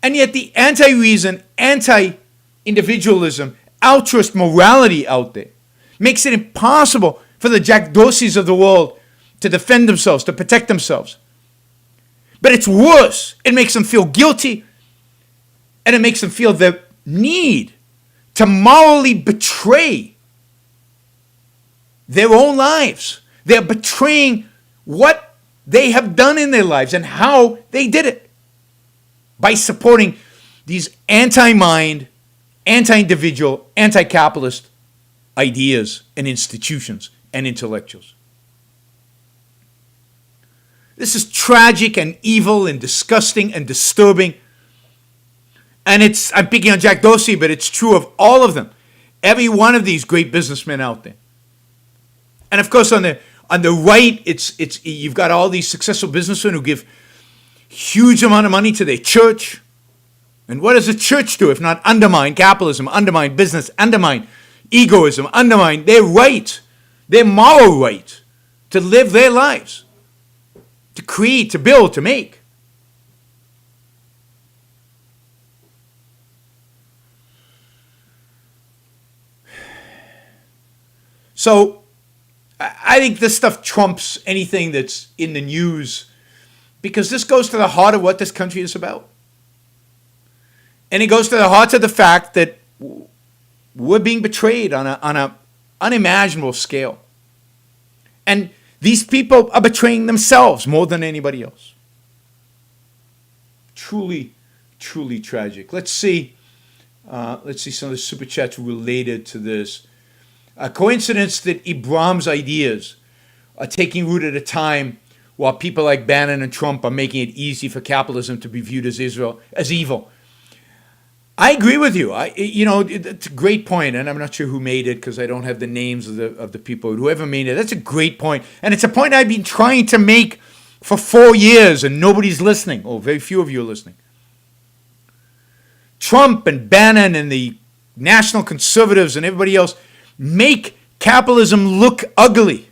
And yet the anti-reason, anti-individualism, altruist morality out there makes it impossible for the Jack Dorseys of the world to defend themselves, to protect themselves. But it's worse. It makes them feel guilty, and it makes them feel the need to morally betray their own lives. They're betraying what they have done in their lives and how they did it by supporting these anti-mind, anti-individual, anti-capitalist ideas and institutions and intellectuals. This is tragic and evil and disgusting and disturbing. And I'm picking on Jack Dorsey, but it's true of all of them. Every one of these great businessmen out there. And of course on the right, it's you've got all these successful businessmen who give huge amount of money to their church. And what does the church do if not undermine capitalism, undermine business, undermine egoism, undermine their right, their moral right to live their lives, to create, to build, to make? So I think this stuff trumps anything that's in the news, because this goes to the heart of what this country is about. And it goes to the heart of the fact that we're being betrayed on an unimaginable scale. And these people are betraying themselves more than anybody else. Truly, truly tragic. Let's see. Let's see some of the super chats related to this. A coincidence that Ibrahim's ideas are taking root at a time while people like Bannon and Trump are making it easy for capitalism to be viewed as evil. I agree with you. It's a great point, and I'm not sure who made it because I don't have the names of the people. Whoever made it, that's a great point, and it's a point I've been trying to make for 4 years, and nobody's listening, or very few of you are listening. Trump and Bannon and the national conservatives and everybody else make capitalism look ugly.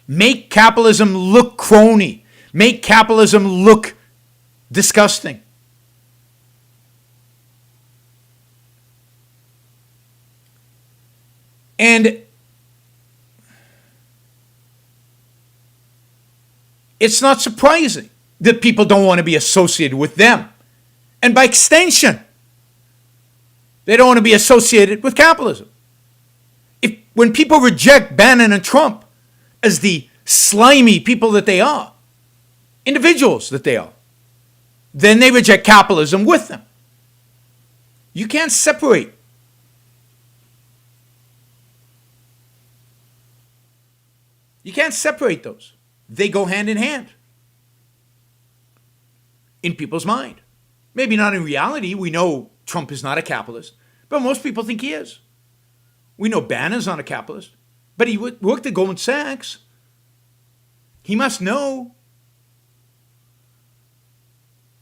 Make capitalism look crony. Make capitalism look disgusting. And it's not surprising that people don't want to be associated with them. And by extension, they don't want to be associated with capitalism. When people reject Bannon and Trump as the slimy people that they are, individuals that they are, then they reject capitalism with them. You can't separate. You can't separate those. They go hand in hand in people's mind. Maybe not in reality. We know Trump is not a capitalist, but most people think he is. We know Bannon's not a capitalist, but he worked at Goldman Sachs. He must know.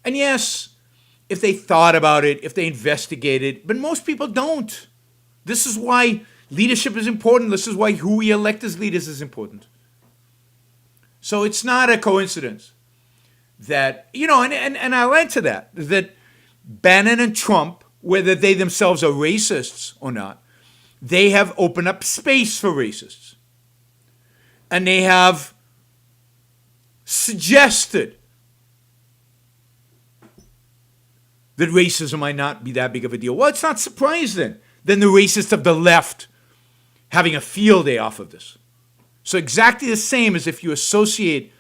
And yes, if they thought about it, if they investigated, but most people don't. This is why leadership is important. This is why who we elect as leaders is important. So it's not a coincidence that, and I'll add to that Bannon and Trump, whether they themselves are racists or not, they have opened up space for racists. And they have suggested that racism might not be that big of a deal. Well, it's not surprising then the racists of the left having a field day off of this. So exactly the same as if you associate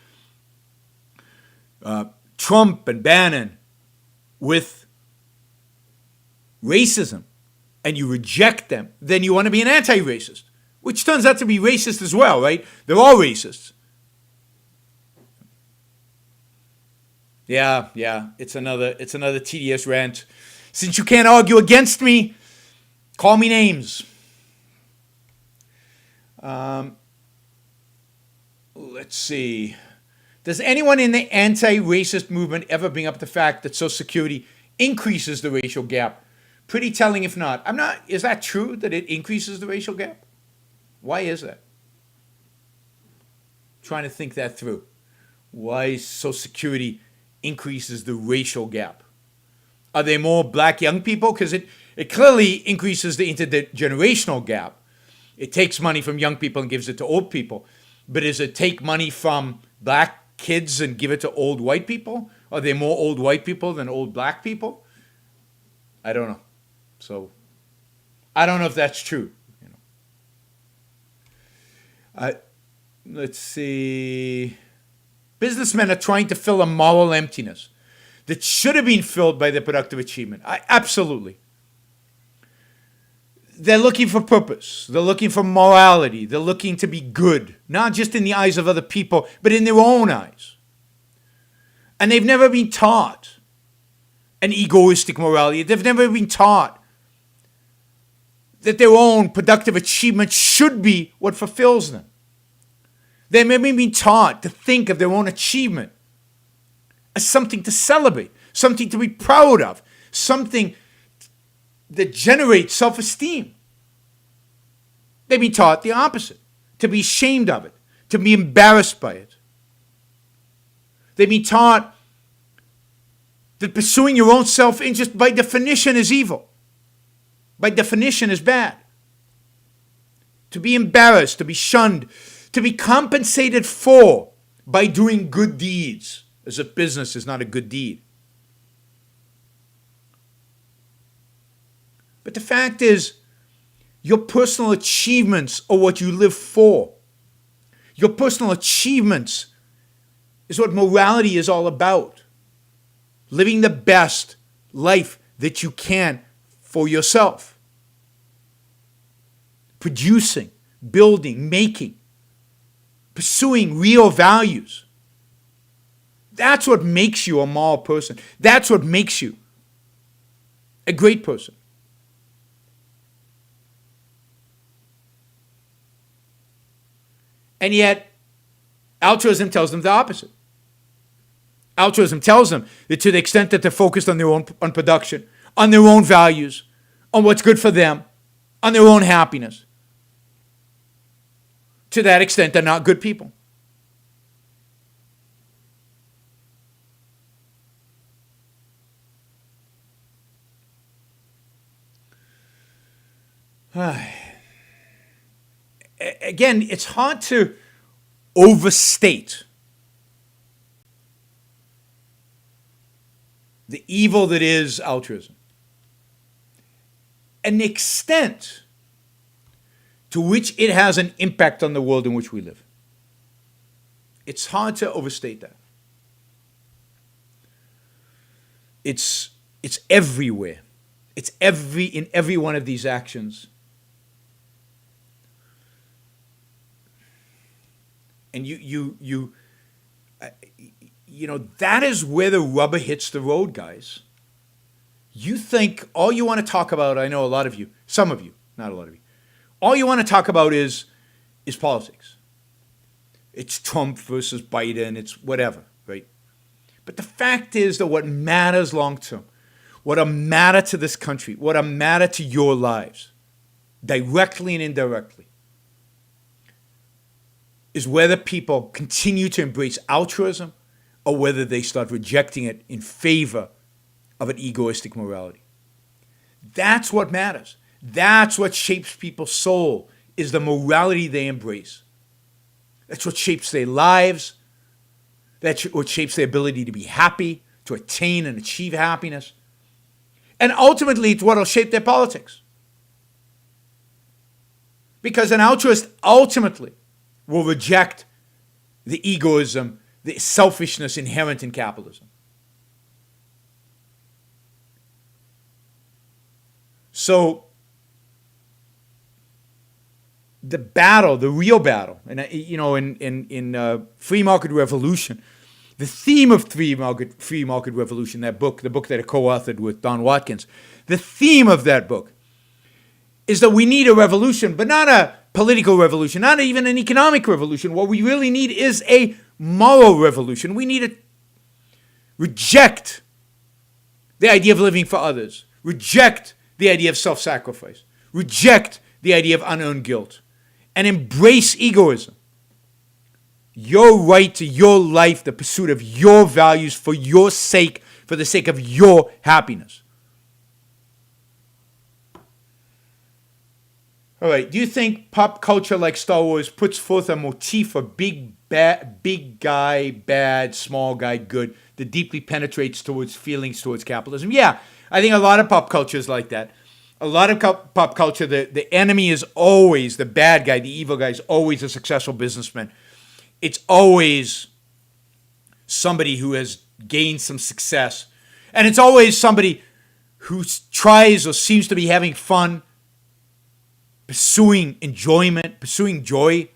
Trump and Bannon with racism and you reject them, then you want to be an anti-racist, which turns out to be racist as well, right? They're all racists. Yeah, it's another TDS rant. Since you can't argue against me, call me names. Let's see. Does anyone in the anti-racist movement ever bring up the fact that Social Security increases the racial gap? Pretty telling if not. Is that true that it increases the racial gap? Why is that? Trying to think that through. Why Social Security increases the racial gap? Are there more black young people? Because it clearly increases the intergenerational gap. It takes money from young people and gives it to old people. But does it take money from black kids and give it to old white people? Are there more old white people than old black people? I don't know. So I don't know if that's true. Let's see. Businessmen are trying to fill a moral emptiness that should have been filled by their productive achievement. Absolutely. They're looking for purpose. They're looking for morality. They're looking to be good, not just in the eyes of other people, but in their own eyes. And they've never been taught an egoistic morality. They've never been taught that their own productive achievement should be what fulfills them. They've never been taught to think of their own achievement as something to celebrate, something to be proud of, something that generates self-esteem. They've been taught the opposite, to be ashamed of it, to be embarrassed by it. They've been taught that pursuing your own self-interest by definition is evil, by definition is bad. To be embarrassed, to be shunned, to be compensated for by doing good deeds, as if business is not a good deed. But the fact is, your personal achievements are what you live for. Your personal achievements is what morality is all about. Living the best life that you can for yourself. Producing, building, making, pursuing real values. That's what makes you a moral person. That's what makes you a great person. And yet, altruism tells them the opposite. Altruism tells them that to the extent that they're focused on their own on production, on their own values, on what's good for them, on their own happiness, to that extent, they're not good people. Again, it's hard to overstate the evil that is altruism and the extent to which it has an impact on the world in which we live. It's hard to overstate that. It's everywhere. It's in every one of these actions. And you know, that is where the rubber hits the road, guys. You think all you want to talk about, I know a lot of you, some of you, not a lot of you, all you want to talk about is politics. It's Trump versus Biden, it's whatever, right? But the fact is that what matters long term, what matter to this country, what matter to your lives, directly and indirectly, is whether people continue to embrace altruism or whether they start rejecting it in favor of an egoistic morality. That's what matters. That's what shapes people's soul, is the morality they embrace. That's what shapes their lives. That's what shapes their ability to be happy, to attain and achieve happiness. And ultimately, it's what will shape their politics. Because an altruist ultimately will reject the egoism, the selfishness inherent in capitalism. So, the battle, the real battle, and you know, in Free Market Revolution, the theme of Free Market Revolution, that book, the book that I co-authored with Don Watkins, the theme of that book is that we need a revolution, but not a political revolution, not even an economic revolution. What we really need is a moral revolution. We need to reject the idea of living for others, reject the idea of self-sacrifice, reject the idea of unearned guilt, and embrace egoism. Your right to your life, the pursuit of your values for your sake, for the sake of your happiness. All right, do you think pop culture like Star Wars puts forth a motif of big guy, bad, small guy, good, that deeply penetrates towards feelings towards capitalism? Yeah, I think a lot of pop culture is like that. A lot of pop culture, the enemy is always, the bad guy, the evil guy is always a successful businessman. It's always somebody who has gained some success. And it's always somebody who tries or seems to be having fun, pursuing enjoyment, pursuing joy,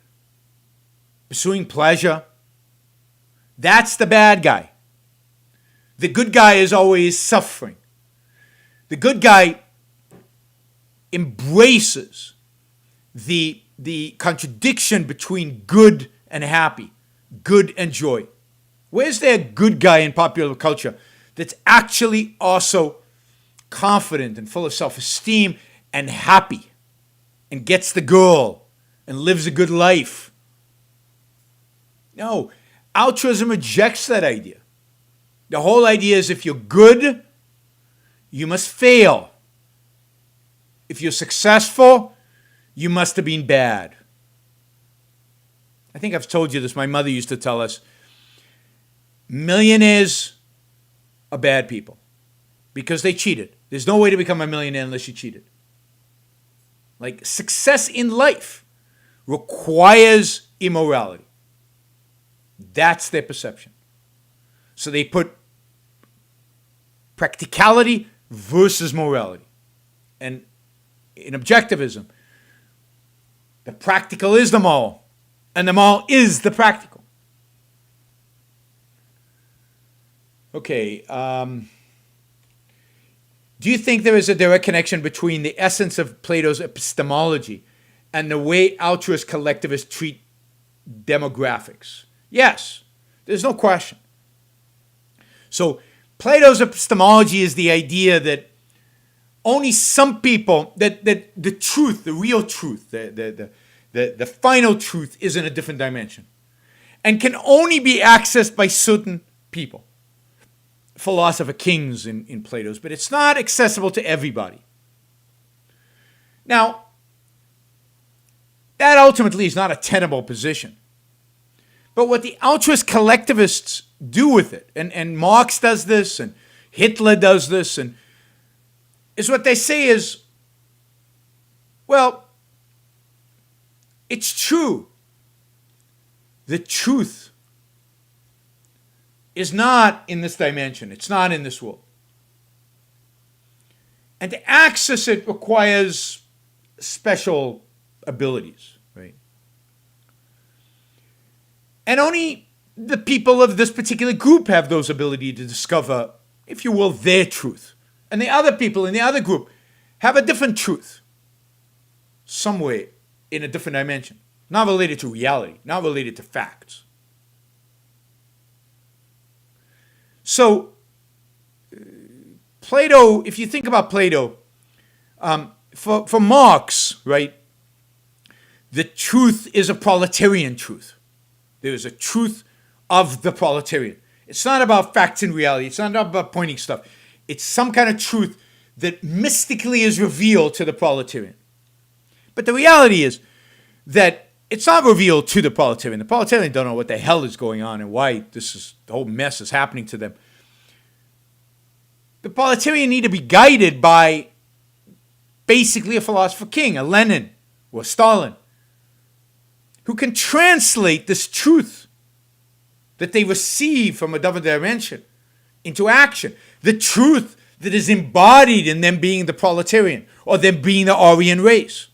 pursuing pleasure. That's the bad guy. The good guy is always suffering. The good guy embraces the contradiction between good and happy, good and joy. Where's there a good guy in popular culture that's actually also confident and full of self-esteem and happy and gets the girl and lives a good life? No, altruism rejects that idea. The whole idea is if you're good, you must fail. If you're successful, you must have been bad. I think I've told you this. My mother used to tell us, millionaires are bad people because they cheated. There's no way to become a millionaire unless you cheated. Like, success in life requires immorality. That's their perception. So they put practicality versus morality. And in objectivism, the practical is the moral, and the moral is the practical. Okay, do you think there is a direct connection between the essence of Plato's epistemology and the way altruist collectivists treat demographics? Yes, there's no question. So Plato's epistemology is the idea that only some people, that the truth, the real truth, the final truth is in a different dimension and can only be accessed by certain people. Philosopher kings in Plato's, but it's not accessible to everybody. Now, that ultimately is not a tenable position. But what the altruist collectivists do with it, and Marx does this, and Hitler does this, and is what they say is, well, it's true. The truth is not in this dimension. It's not in this world. And to access it requires special abilities, right? And only the people of this particular group have those abilities to discover, if you will, their truth. And the other people in the other group have a different truth, somewhere in a different dimension, not related to reality, not related to facts. So, Plato, if you think about Plato, for Marx, right, the truth is a proletarian truth. There is a truth of the proletarian. It's not about facts and reality. It's not about pointing stuff. It's some kind of truth that mystically is revealed to the proletarian. But the reality is that it's not revealed to the proletarian. The proletarian don't know what the hell is going on and why the whole mess is happening to them. The proletarian need to be guided by basically a philosopher king, a Lenin or Stalin, who can translate this truth that they receive from a different dimension into action. The truth that is embodied in them being the proletarian or them being the Aryan race.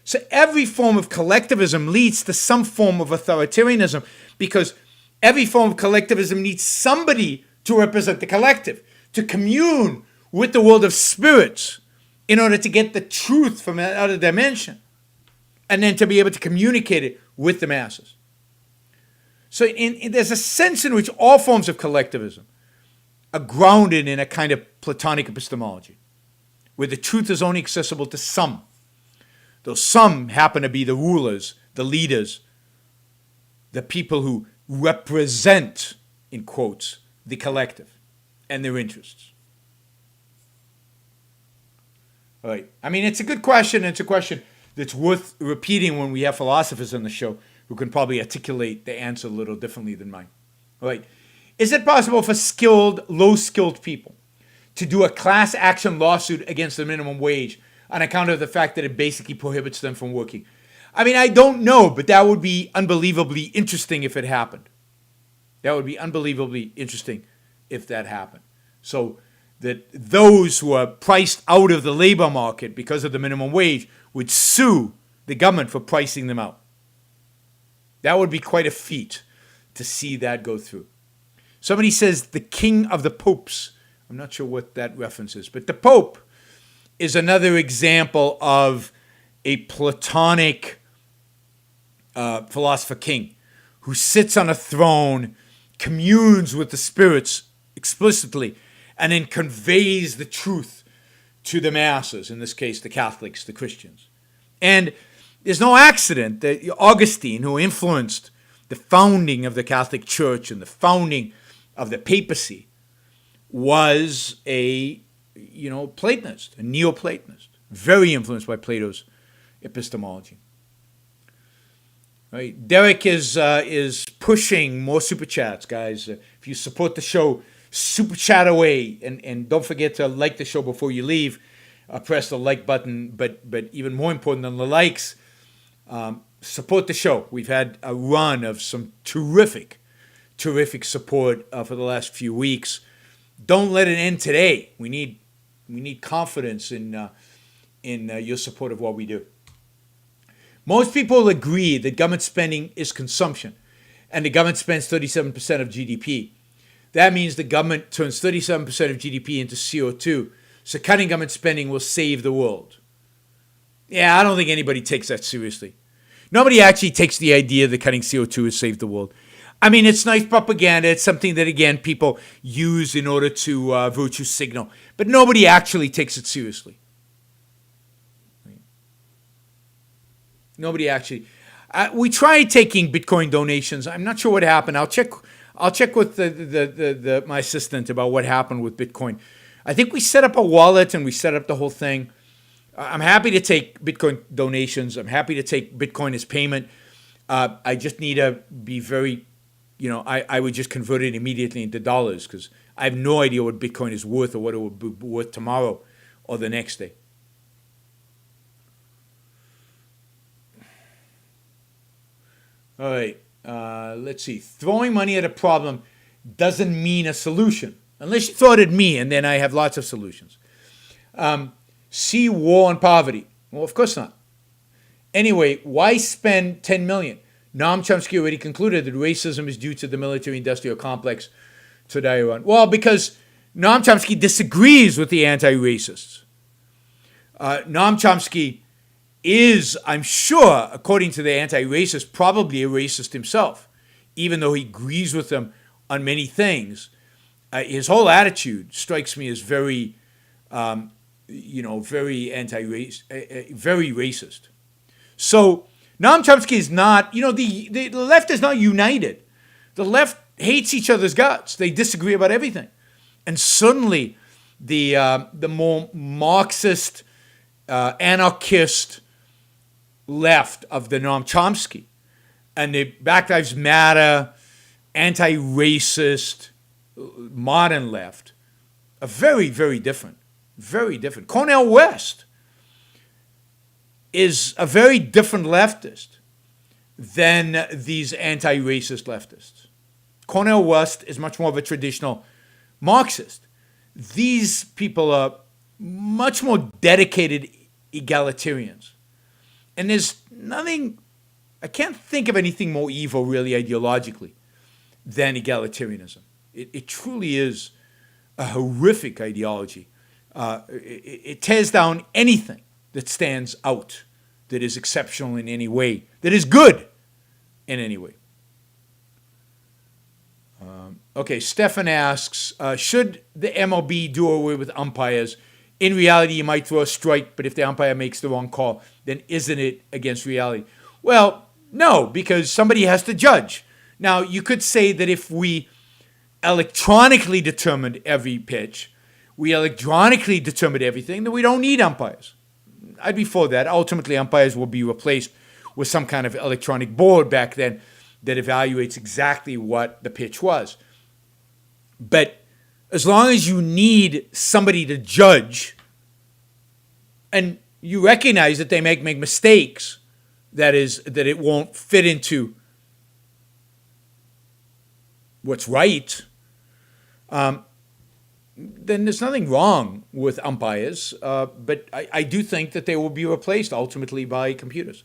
So every form of collectivism leads to some form of authoritarianism because every form of collectivism needs somebody to represent the collective, to commune with the world of spirits in order to get the truth from another dimension and then to be able to communicate it with the masses. So there's a sense in which all forms of collectivism are grounded in a kind of Platonic epistemology, where the truth is only accessible to some. Those some happen to be the rulers, the leaders, the people who represent, in quotes, the collective and their interests. All right. I mean, it's a good question. It's a question that's worth repeating when we have philosophers on the show who can probably articulate the answer a little differently than mine. All right. Is it possible for skilled, low-skilled people to do a class action lawsuit against the minimum wage on account of the fact that it basically prohibits them from working? I mean, I don't know, but that would be unbelievably interesting if it happened. That would be unbelievably interesting if that happened. So that those who are priced out of the labor market because of the minimum wage would sue the government for pricing them out. That would be quite a feat to see that go through. Somebody says the king of the popes. I'm not sure what that reference is, but the Pope is another example of a Platonic philosopher king who sits on a throne, communes with the spirits explicitly, and then conveys the truth to the masses, in this case, the Catholics, the Christians. And there's no accident that Augustine, who influenced the founding of the Catholic Church and the founding of the papacy, was a Platonist, a Neoplatonist, very influenced by Plato's epistemology. Right. Derek is pushing more super chats, guys. If you support the show, super chat away, and don't forget to like the show before you leave. Press the like button, but even more important than the likes, support the show. We've had a run of some terrific support for the last few weeks. don't let it end today. We need confidence in your support of what we do. Most people agree that government spending is consumption, and the government spends 37% of GDP. That means the government turns 37% of GDP into CO2, so cutting government spending will save the world. Yeah, I don't think anybody takes that seriously. Nobody actually takes the idea that cutting CO2 will save the world. I mean, it's nice propaganda. It's something that, again, people use in order to virtue signal. But nobody actually takes it seriously. Nobody actually. We tried taking Bitcoin donations. I'm not sure what happened. I'll check with my assistant about what happened with Bitcoin. I think we set up a wallet and we set up the whole thing. I'm happy to take Bitcoin donations. I'm happy to take Bitcoin as payment. I just need to be very, I would just convert it immediately into dollars because I have no idea what Bitcoin is worth or what it will be worth tomorrow or the next day. All right, let's see. Throwing money at a problem doesn't mean a solution. Unless you throw it at me, and then I have lots of solutions. See war and poverty. Well, of course not. Anyway, why spend $10 million? Noam Chomsky already concluded that racism is due to the military-industrial complex to Yaron. Well, because Noam Chomsky disagrees with the anti-racists. Noam Chomsky is, I'm sure, according to the anti-racist, probably a racist himself, even though he agrees with them on many things. His whole attitude strikes me as very, very anti-racist, very racist. So Noam Chomsky is not, the left is not united. The left hates each other's guts. They disagree about everything. And suddenly the more Marxist, anarchist left of the Noam Chomsky and the Black Lives Matter, anti-racist, modern left are very, very different. Very different. Cornel West is a very different leftist than these anti-racist leftists. Cornel West is much more of a traditional Marxist. These people are much more dedicated egalitarians. And there's nothing, I can't think of anything more evil really ideologically than egalitarianism. It truly is a horrific ideology. It tears down anything that stands out, that is exceptional in any way, that is good in any way. Okay, Stefan asks, should the MLB do away with umpires? In reality, you might throw a strike, but if the umpire makes the wrong call, then isn't it against reality? Well, no, because somebody has to judge. Now, you could say that if we electronically determined every pitch, we electronically determined everything, then we don't need umpires. I'd be for that. Ultimately, umpires will be replaced with some kind of electronic board back then that evaluates exactly what the pitch was. But as long as you need somebody to judge and you recognize that they make mistakes, that it won't fit into what's right, then there's nothing wrong with umpires. But I do think that they will be replaced ultimately by computers.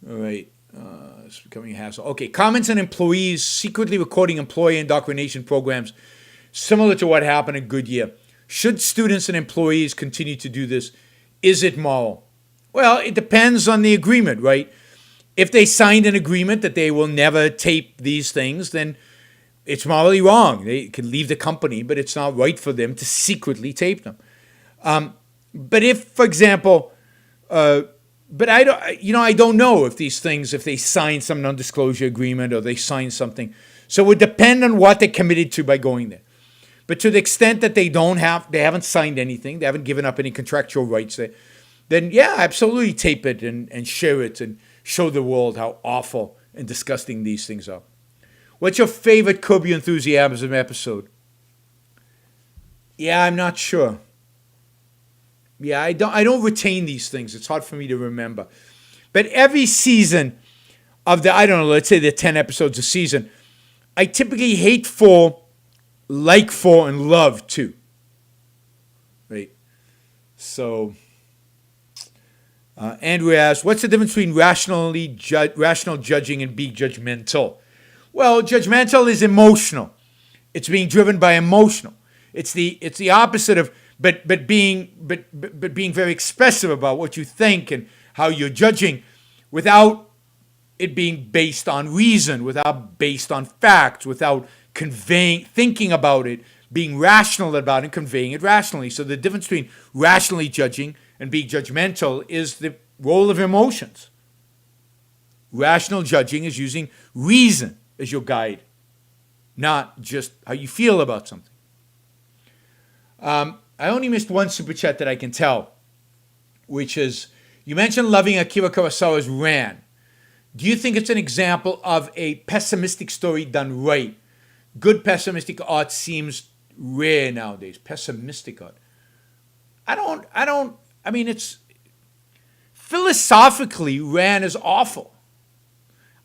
All right. It's becoming a hassle. Okay. Comments on employees secretly recording employee indoctrination programs, similar to what happened in Goodyear. Should students and employees continue to do this? Is it moral? Well, it depends on the agreement, right? If they signed an agreement that they will never tape these things, then it's morally wrong. They can leave the company, but it's not right for them to secretly tape them. But if, for example, but I don't know if these things, if they sign some non-disclosure agreement or they sign something. So it would depend on what they committed to by going there. But to the extent that they haven't signed anything, they haven't given up any contractual rights there, then yeah, absolutely tape it and share it and show the world how awful and disgusting these things are. What's your favorite Curb Your Enthusiasm episode? Yeah, I'm not sure. Yeah, I don't retain these things. It's hard for me to remember. But every season of let's say the 10 episodes a season, I typically hate for, like for, and love too. Right? So, Andrew asks, what's the difference between rational judging and being judgmental? Well, judgmental is emotional. It's being driven by emotional. It's the opposite of but being very expressive about what you think and how you're judging without it being based on reason, without based on facts, without thinking about it, being rational about it, and conveying it rationally. So the difference between rationally judging and being judgmental is the role of emotions. Rational judging is using reason as your guide, not just how you feel about something. I only missed one super chat that I can tell, which is, you mentioned loving Akira Kurosawa's Ran. Do you think it's an example of a pessimistic story done right? Good pessimistic art seems rare nowadays. Pessimistic art. I mean, it's, philosophically, Ran is awful.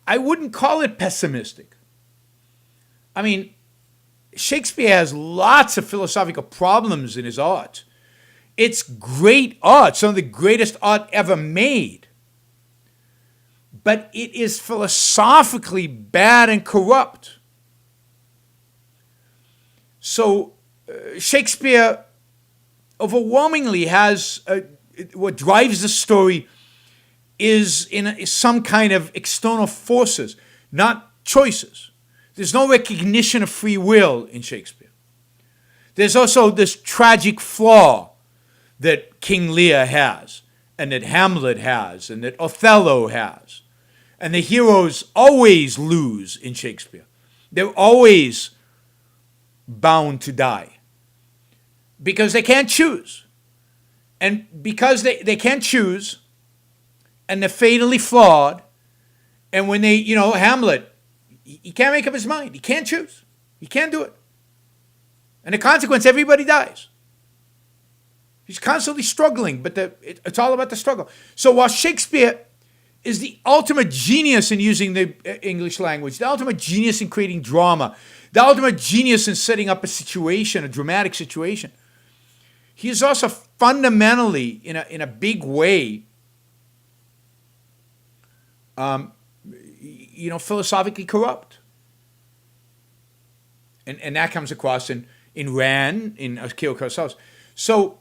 I wouldn't call it pessimistic. I mean, Shakespeare has lots of philosophical problems in his art. It's great art, some of the greatest art ever made. But it is philosophically bad and corrupt. So Shakespeare overwhelmingly has, what drives the story is some kind of external forces, not choices. There's no recognition of free will in Shakespeare. There's also this tragic flaw that King Lear has, and that Hamlet has, and that Othello has. And the heroes always lose in Shakespeare. They're always bound to die because they can't choose. And because they can't choose, and they're fatally flawed, and when they, Hamlet, he can't make up his mind. He can't choose. He can't do it. And the consequence, everybody dies. He's constantly struggling, but it's all about the struggle. So while Shakespeare is the ultimate genius in using the English language, the ultimate genius in creating drama, the ultimate genius in setting up a situation, a dramatic situation, he is also fundamentally, in a big way, philosophically corrupt. And that comes across in Rand, in Akira Kurosawa. So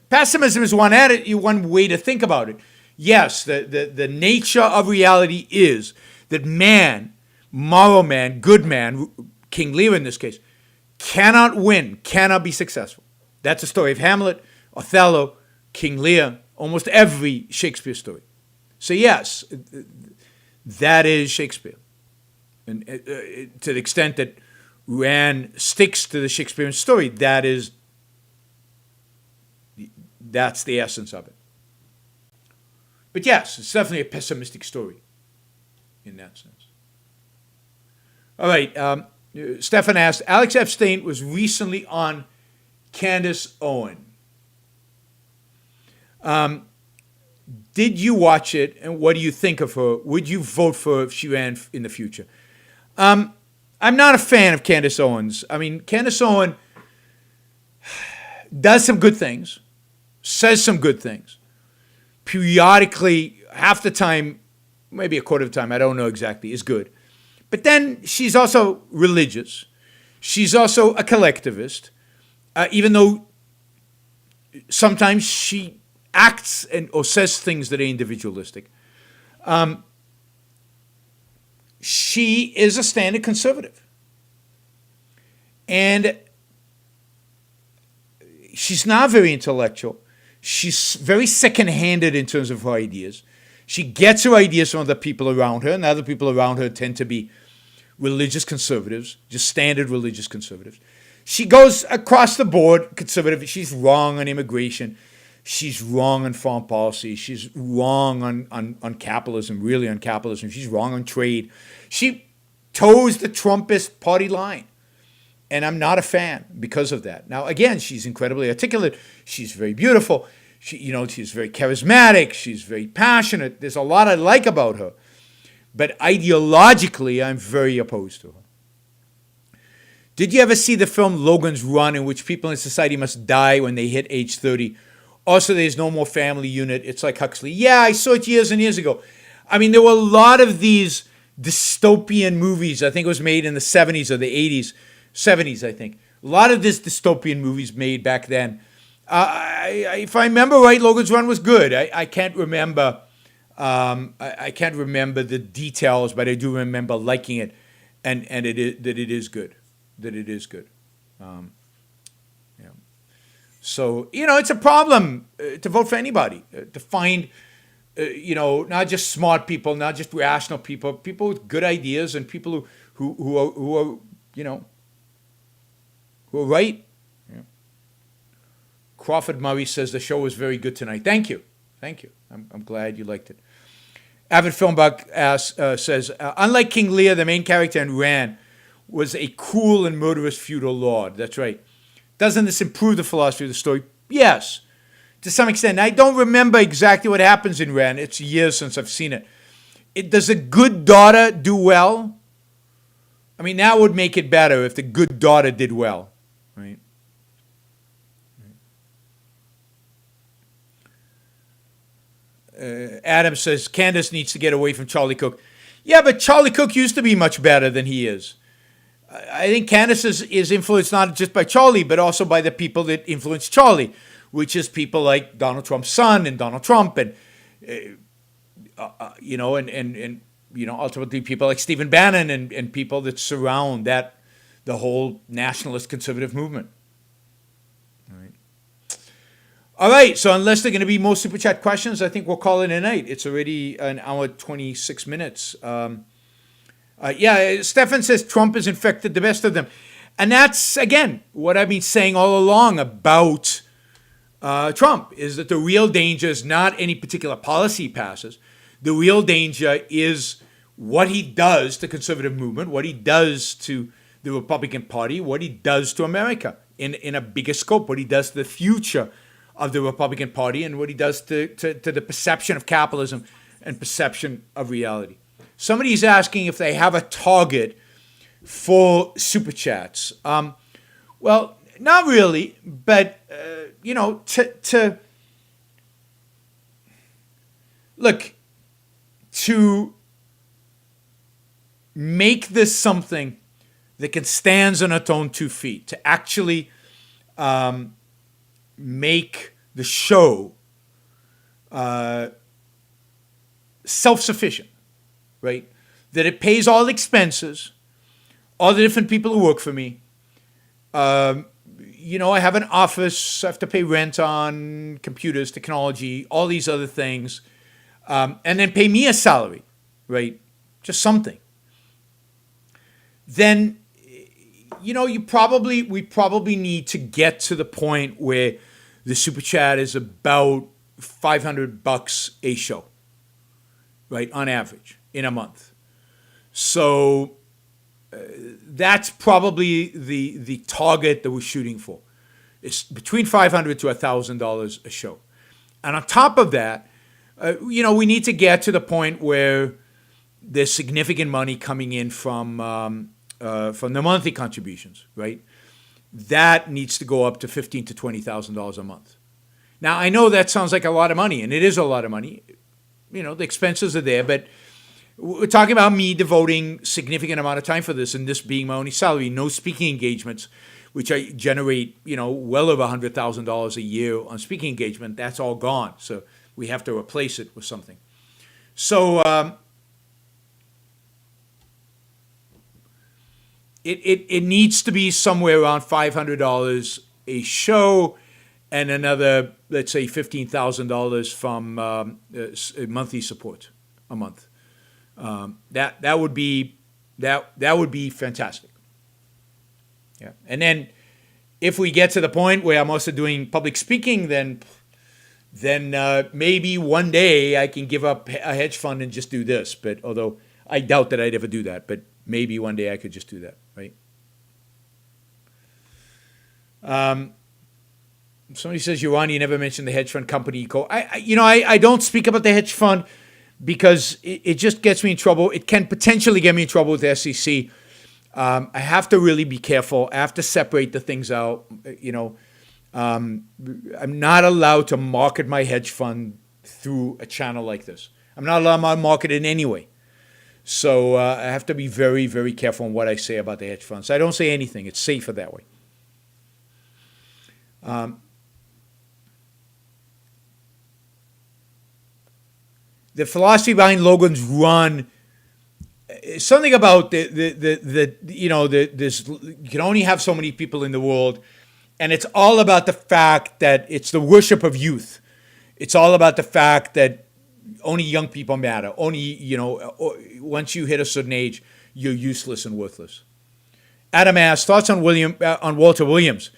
pessimism is one way to think about it. Yes, the nature of reality is that man, moral man, good man, King Lear in this case, cannot win, cannot be successful. That's the story of Hamlet, Othello, King Lear, almost every Shakespeare story. So yes, that is Shakespeare. And to the extent that Rand sticks to the Shakespearean story, that's the essence of it. But yes, it's definitely a pessimistic story in that sense. All right, Stefan asked, Alex Epstein was recently on Candace Owen. Did you watch it, and what do you think of her? Would you vote for her if she ran in the future? I'm not a fan of Candace Owens. I mean, Candace Owen does some good things, says some good things. Periodically, half the time, maybe a quarter of the time, I don't know exactly, is good. But then she's also religious. She's also a collectivist, even though sometimes she acts or says things that are individualistic. She is a standard conservative. And she's not very intellectual. She's very second-handed in terms of her ideas. She gets her ideas from other people around her, and other people around her tend to be religious conservatives, just standard religious conservatives. She goes across the board conservative. She's wrong on immigration. She's wrong on foreign policy. She's wrong on capitalism, really on capitalism. She's wrong on trade. She toes the Trumpist party line. And I'm not a fan because of that. Now, again, she's incredibly articulate. She's very beautiful. She's very charismatic. She's very passionate. There's a lot I like about her. But ideologically, I'm very opposed to her. Did you ever see the film Logan's Run, in which people in society must die when they hit age 30? Also, there's no more family unit. It's like Huxley. Yeah, I saw it years and years ago. I mean, there were a lot of these dystopian movies. I think it was made in the 70s or the 80s. 70s, I think. A lot of these dystopian movies made back then. If I remember right, Logan's Run was good. I can't remember. I can't remember the details, but I do remember liking it, and that it is good. That it is good. Yeah. So, it's a problem to vote for anybody, to find, not just smart people, not just rational people, people with good ideas and people who are right. Yeah. Crawford Murray says the show was very good tonight. Thank you. I'm glad you liked it. Avid Film Buck says, unlike King Lear, the main character in Rand was a cruel and murderous feudal lord. That's right. Doesn't this improve the philosophy of the story? Yes, to some extent. I don't remember exactly what happens in Rand. It's years since I've seen it. Does a good daughter do well? I mean, that would make it better if the good daughter did well, right? Adam says, Candace needs to get away from Charlie Cook. Yeah, but Charlie Cook used to be much better than he is. I think Candace is influenced not just by Charlie, but also by the people that influenced Charlie, which is people like Donald Trump's son and Donald Trump, and ultimately people like Stephen Bannon and people that surround the whole nationalist conservative movement. All right, so unless there are going to be more Super Chat questions, I think we'll call it a night. It's already an hour, 26 minutes. Stefan says Trump has infected the best of them. And that's, again, what I've been saying all along about Trump, is that the real danger is not any particular policy he passes. The real danger is what he does to the conservative movement, what he does to the Republican Party, what he does to America in a bigger scope, what he does to the future of the Republican Party, and what he does to the perception of capitalism and perception of reality. Somebody's asking if they have a target for Super Chats. Well, not really, but, to make this something that can stand on its own 2 feet, to actually make the show self-sufficient, right? That it pays all expenses, all the different people who work for me. I have an office, I have to pay rent on, computers, technology, all these other things, and then pay me a salary, right? Just something. Then, we probably need to get to the point where the Super Chat is about $500 a show, right, on average, in a month. So that's probably the target that we're shooting for. It's between $500 to $1,000 a show. And on top of that, we need to get to the point where there's significant money coming in from the monthly contributions, right? That needs to go up to $15,000 to $20,000 a month. Now, I know that sounds like a lot of money, and it is a lot of money. The expenses are there, but we're talking about me devoting significant amount of time for this, and this being my only salary, no speaking engagements, which I generate, well over $100,000 a year on speaking engagement. That's all gone, so we have to replace it with something. So it needs to be somewhere around $500 a show, and another, let's say, $15,000 from monthly support a month. That would be fantastic. Yeah, and then if we get to the point where I'm also doing public speaking, then maybe one day I can give up a hedge fund and just do this. But although I doubt that I'd ever do that, but maybe one day I could just do that, right? Somebody says, Yaron, you never mentioned the hedge fund company. I don't speak about the hedge fund because it just gets me in trouble. It can potentially get me in trouble with the SEC. I have to really be careful. I have to separate the things out. I'm not allowed to market my hedge fund through a channel like this. I'm not allowed to market it anyway. So I have to be very, very careful on what I say about the hedge funds. I don't say anything. It's safer that way. The philosophy behind Logan's Run, something about this, you can only have so many people in the world, and it's all about the fact that it's the worship of youth. It's all about the fact that only young people matter. Only, once you hit a certain age, you're useless and worthless. Adam asks, thoughts on Walter Williams?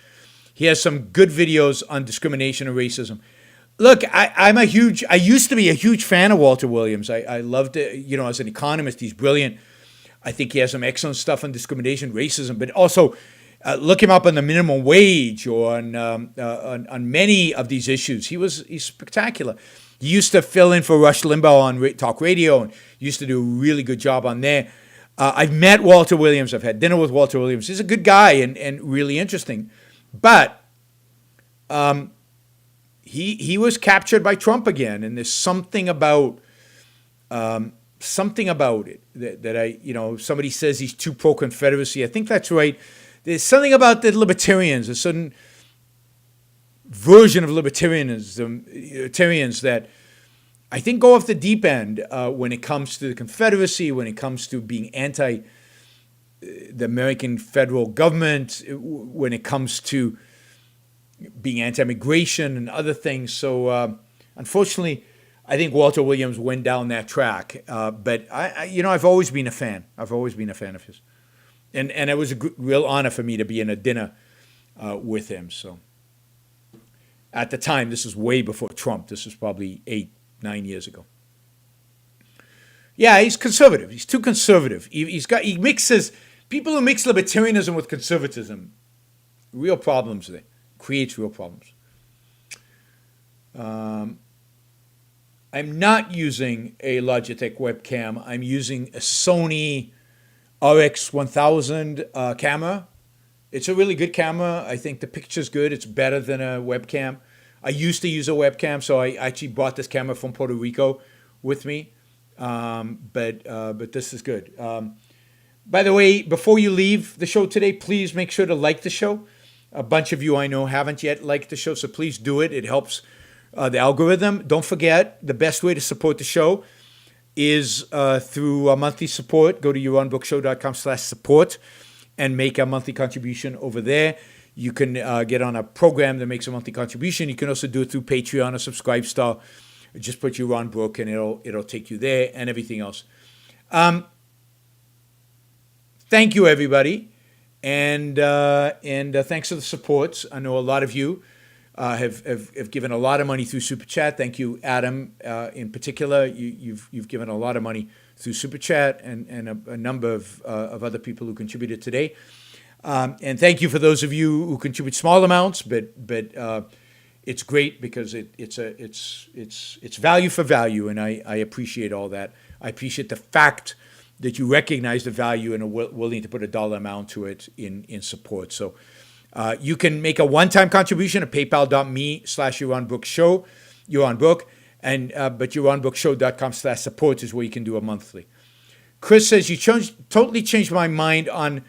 He has some good videos on discrimination and racism. Look, I used to be a huge fan of Walter Williams. I loved it, as an economist, he's brilliant. I think he has some excellent stuff on discrimination, racism, but also look him up on the minimum wage or on many of these issues. He's spectacular. He used to fill in for Rush Limbaugh on talk radio and used to do a really good job on there. I've met Walter Williams. I've had dinner with Walter Williams. He's a good guy and really interesting. But he was captured by Trump again, and there's something about it that somebody says he's too pro-Confederacy. I think that's right. There's something about the libertarians, a certain version of libertarians that I think go off the deep end when it comes to the Confederacy, when it comes to being anti the American federal government, when it comes to being anti-immigration and other things. So unfortunately, I think Walter Williams went down that track. But I've always been a fan. I've always been a fan of his. And it was a real honor for me to be in a dinner with him. So at the time, this was way before Trump. This was probably 8-9 years ago. Yeah, he's conservative. He's too conservative. He mixes people who mix libertarianism with conservatism. Real problems there. Creates real problems. I'm not using a Logitech webcam. I'm using a Sony RX1000 camera. It's a really good camera. I think the picture's good. It's better than a webcam. I used to use a webcam, so I actually brought this camera from Puerto Rico with me. But this is good. By the way, before you leave the show today, please make sure to like the show. A bunch of you I know haven't yet liked the show, so please do it. It helps the algorithm. Don't forget, the best way to support the show is through monthly support. Go to yaronbrookshow.com/support and make a monthly contribution over there. You can get on a program that makes a monthly contribution. You can also do it through Patreon or Subscribestar. Just put Yaron Brook and it'll take you there and everything else. Thank you, everybody. And thanks for the support. I know a lot of you have given a lot of money through Super Chat. Thank you, Adam, in particular. You've given a lot of money through Super Chat and a number of other people who contributed today. And thank you for those of you who contribute small amounts, but it's great because it's value for value, and I appreciate all that. I appreciate the fact that you recognize the value and are willing to put a dollar amount to it in support. So you can make a one-time contribution at paypal.me/Yaron Brook Show, Yaron Brook, but yaronbrookshow.com/support is where you can do a monthly. Chris says, you totally changed my mind on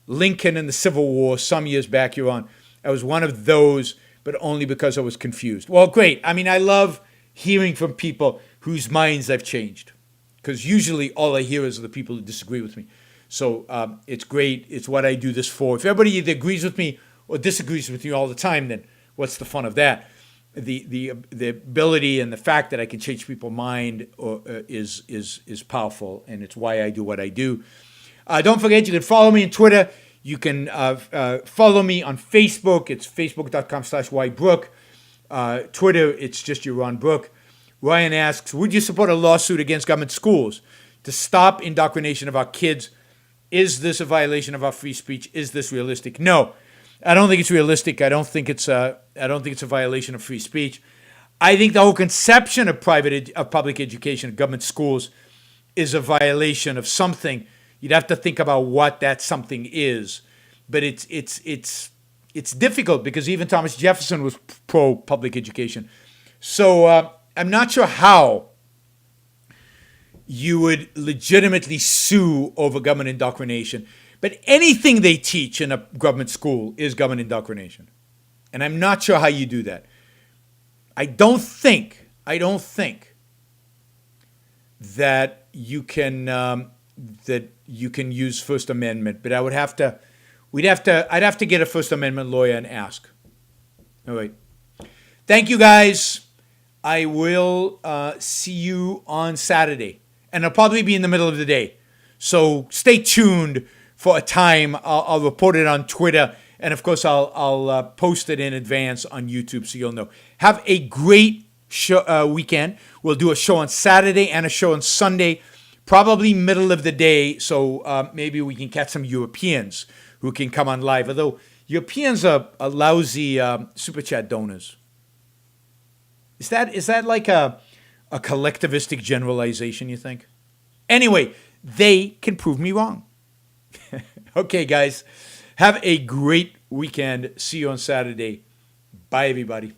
Lincoln and the Civil War some years back, Yaron. I was one of those, but only because I was confused. Well, great. I mean, I love hearing from people whose minds I've changed, because usually all I hear is the people who disagree with me. So it's great. It's what I do this for. If everybody either agrees with me or disagrees with me all the time, then what's the fun of that? The ability and the fact that I can change people's mind is powerful, and it's why I do what I do. Don't forget, you can follow me on Twitter. You can follow me on Facebook. It's facebook.com/ybrook. Twitter, it's just Yaron Brook. Ryan asks, would you support a lawsuit against government schools to stop indoctrination of our kids? Is this a violation of our free speech? Is this realistic? No, I don't think it's realistic. I don't think it's a violation of free speech. I think the whole conception of public education, of government schools, is a violation of something. You'd have to think about what that something is. But it's difficult because even Thomas Jefferson was pro public education. So I'm not sure how you would legitimately sue over government indoctrination. But anything they teach in a government school is government indoctrination. And I'm not sure how you do that. I don't think that you can use First Amendment, but I'd have to get a First Amendment lawyer and ask. All right. Thank you, guys. I will see you on Saturday, and it'll probably be in the middle of the day. So stay tuned for a time. I'll report it on Twitter, and of course I'll post it in advance on YouTube so you'll know. Have a great weekend. We'll do a show on Saturday and a show on Sunday, probably middle of the day. So maybe we can catch some Europeans who can come on live. Although Europeans are lousy super chat donors. Is that like a collectivistic generalization, you think? Anyway, they can prove me wrong. Okay, guys. Have a great weekend. See you on Saturday. Bye, everybody.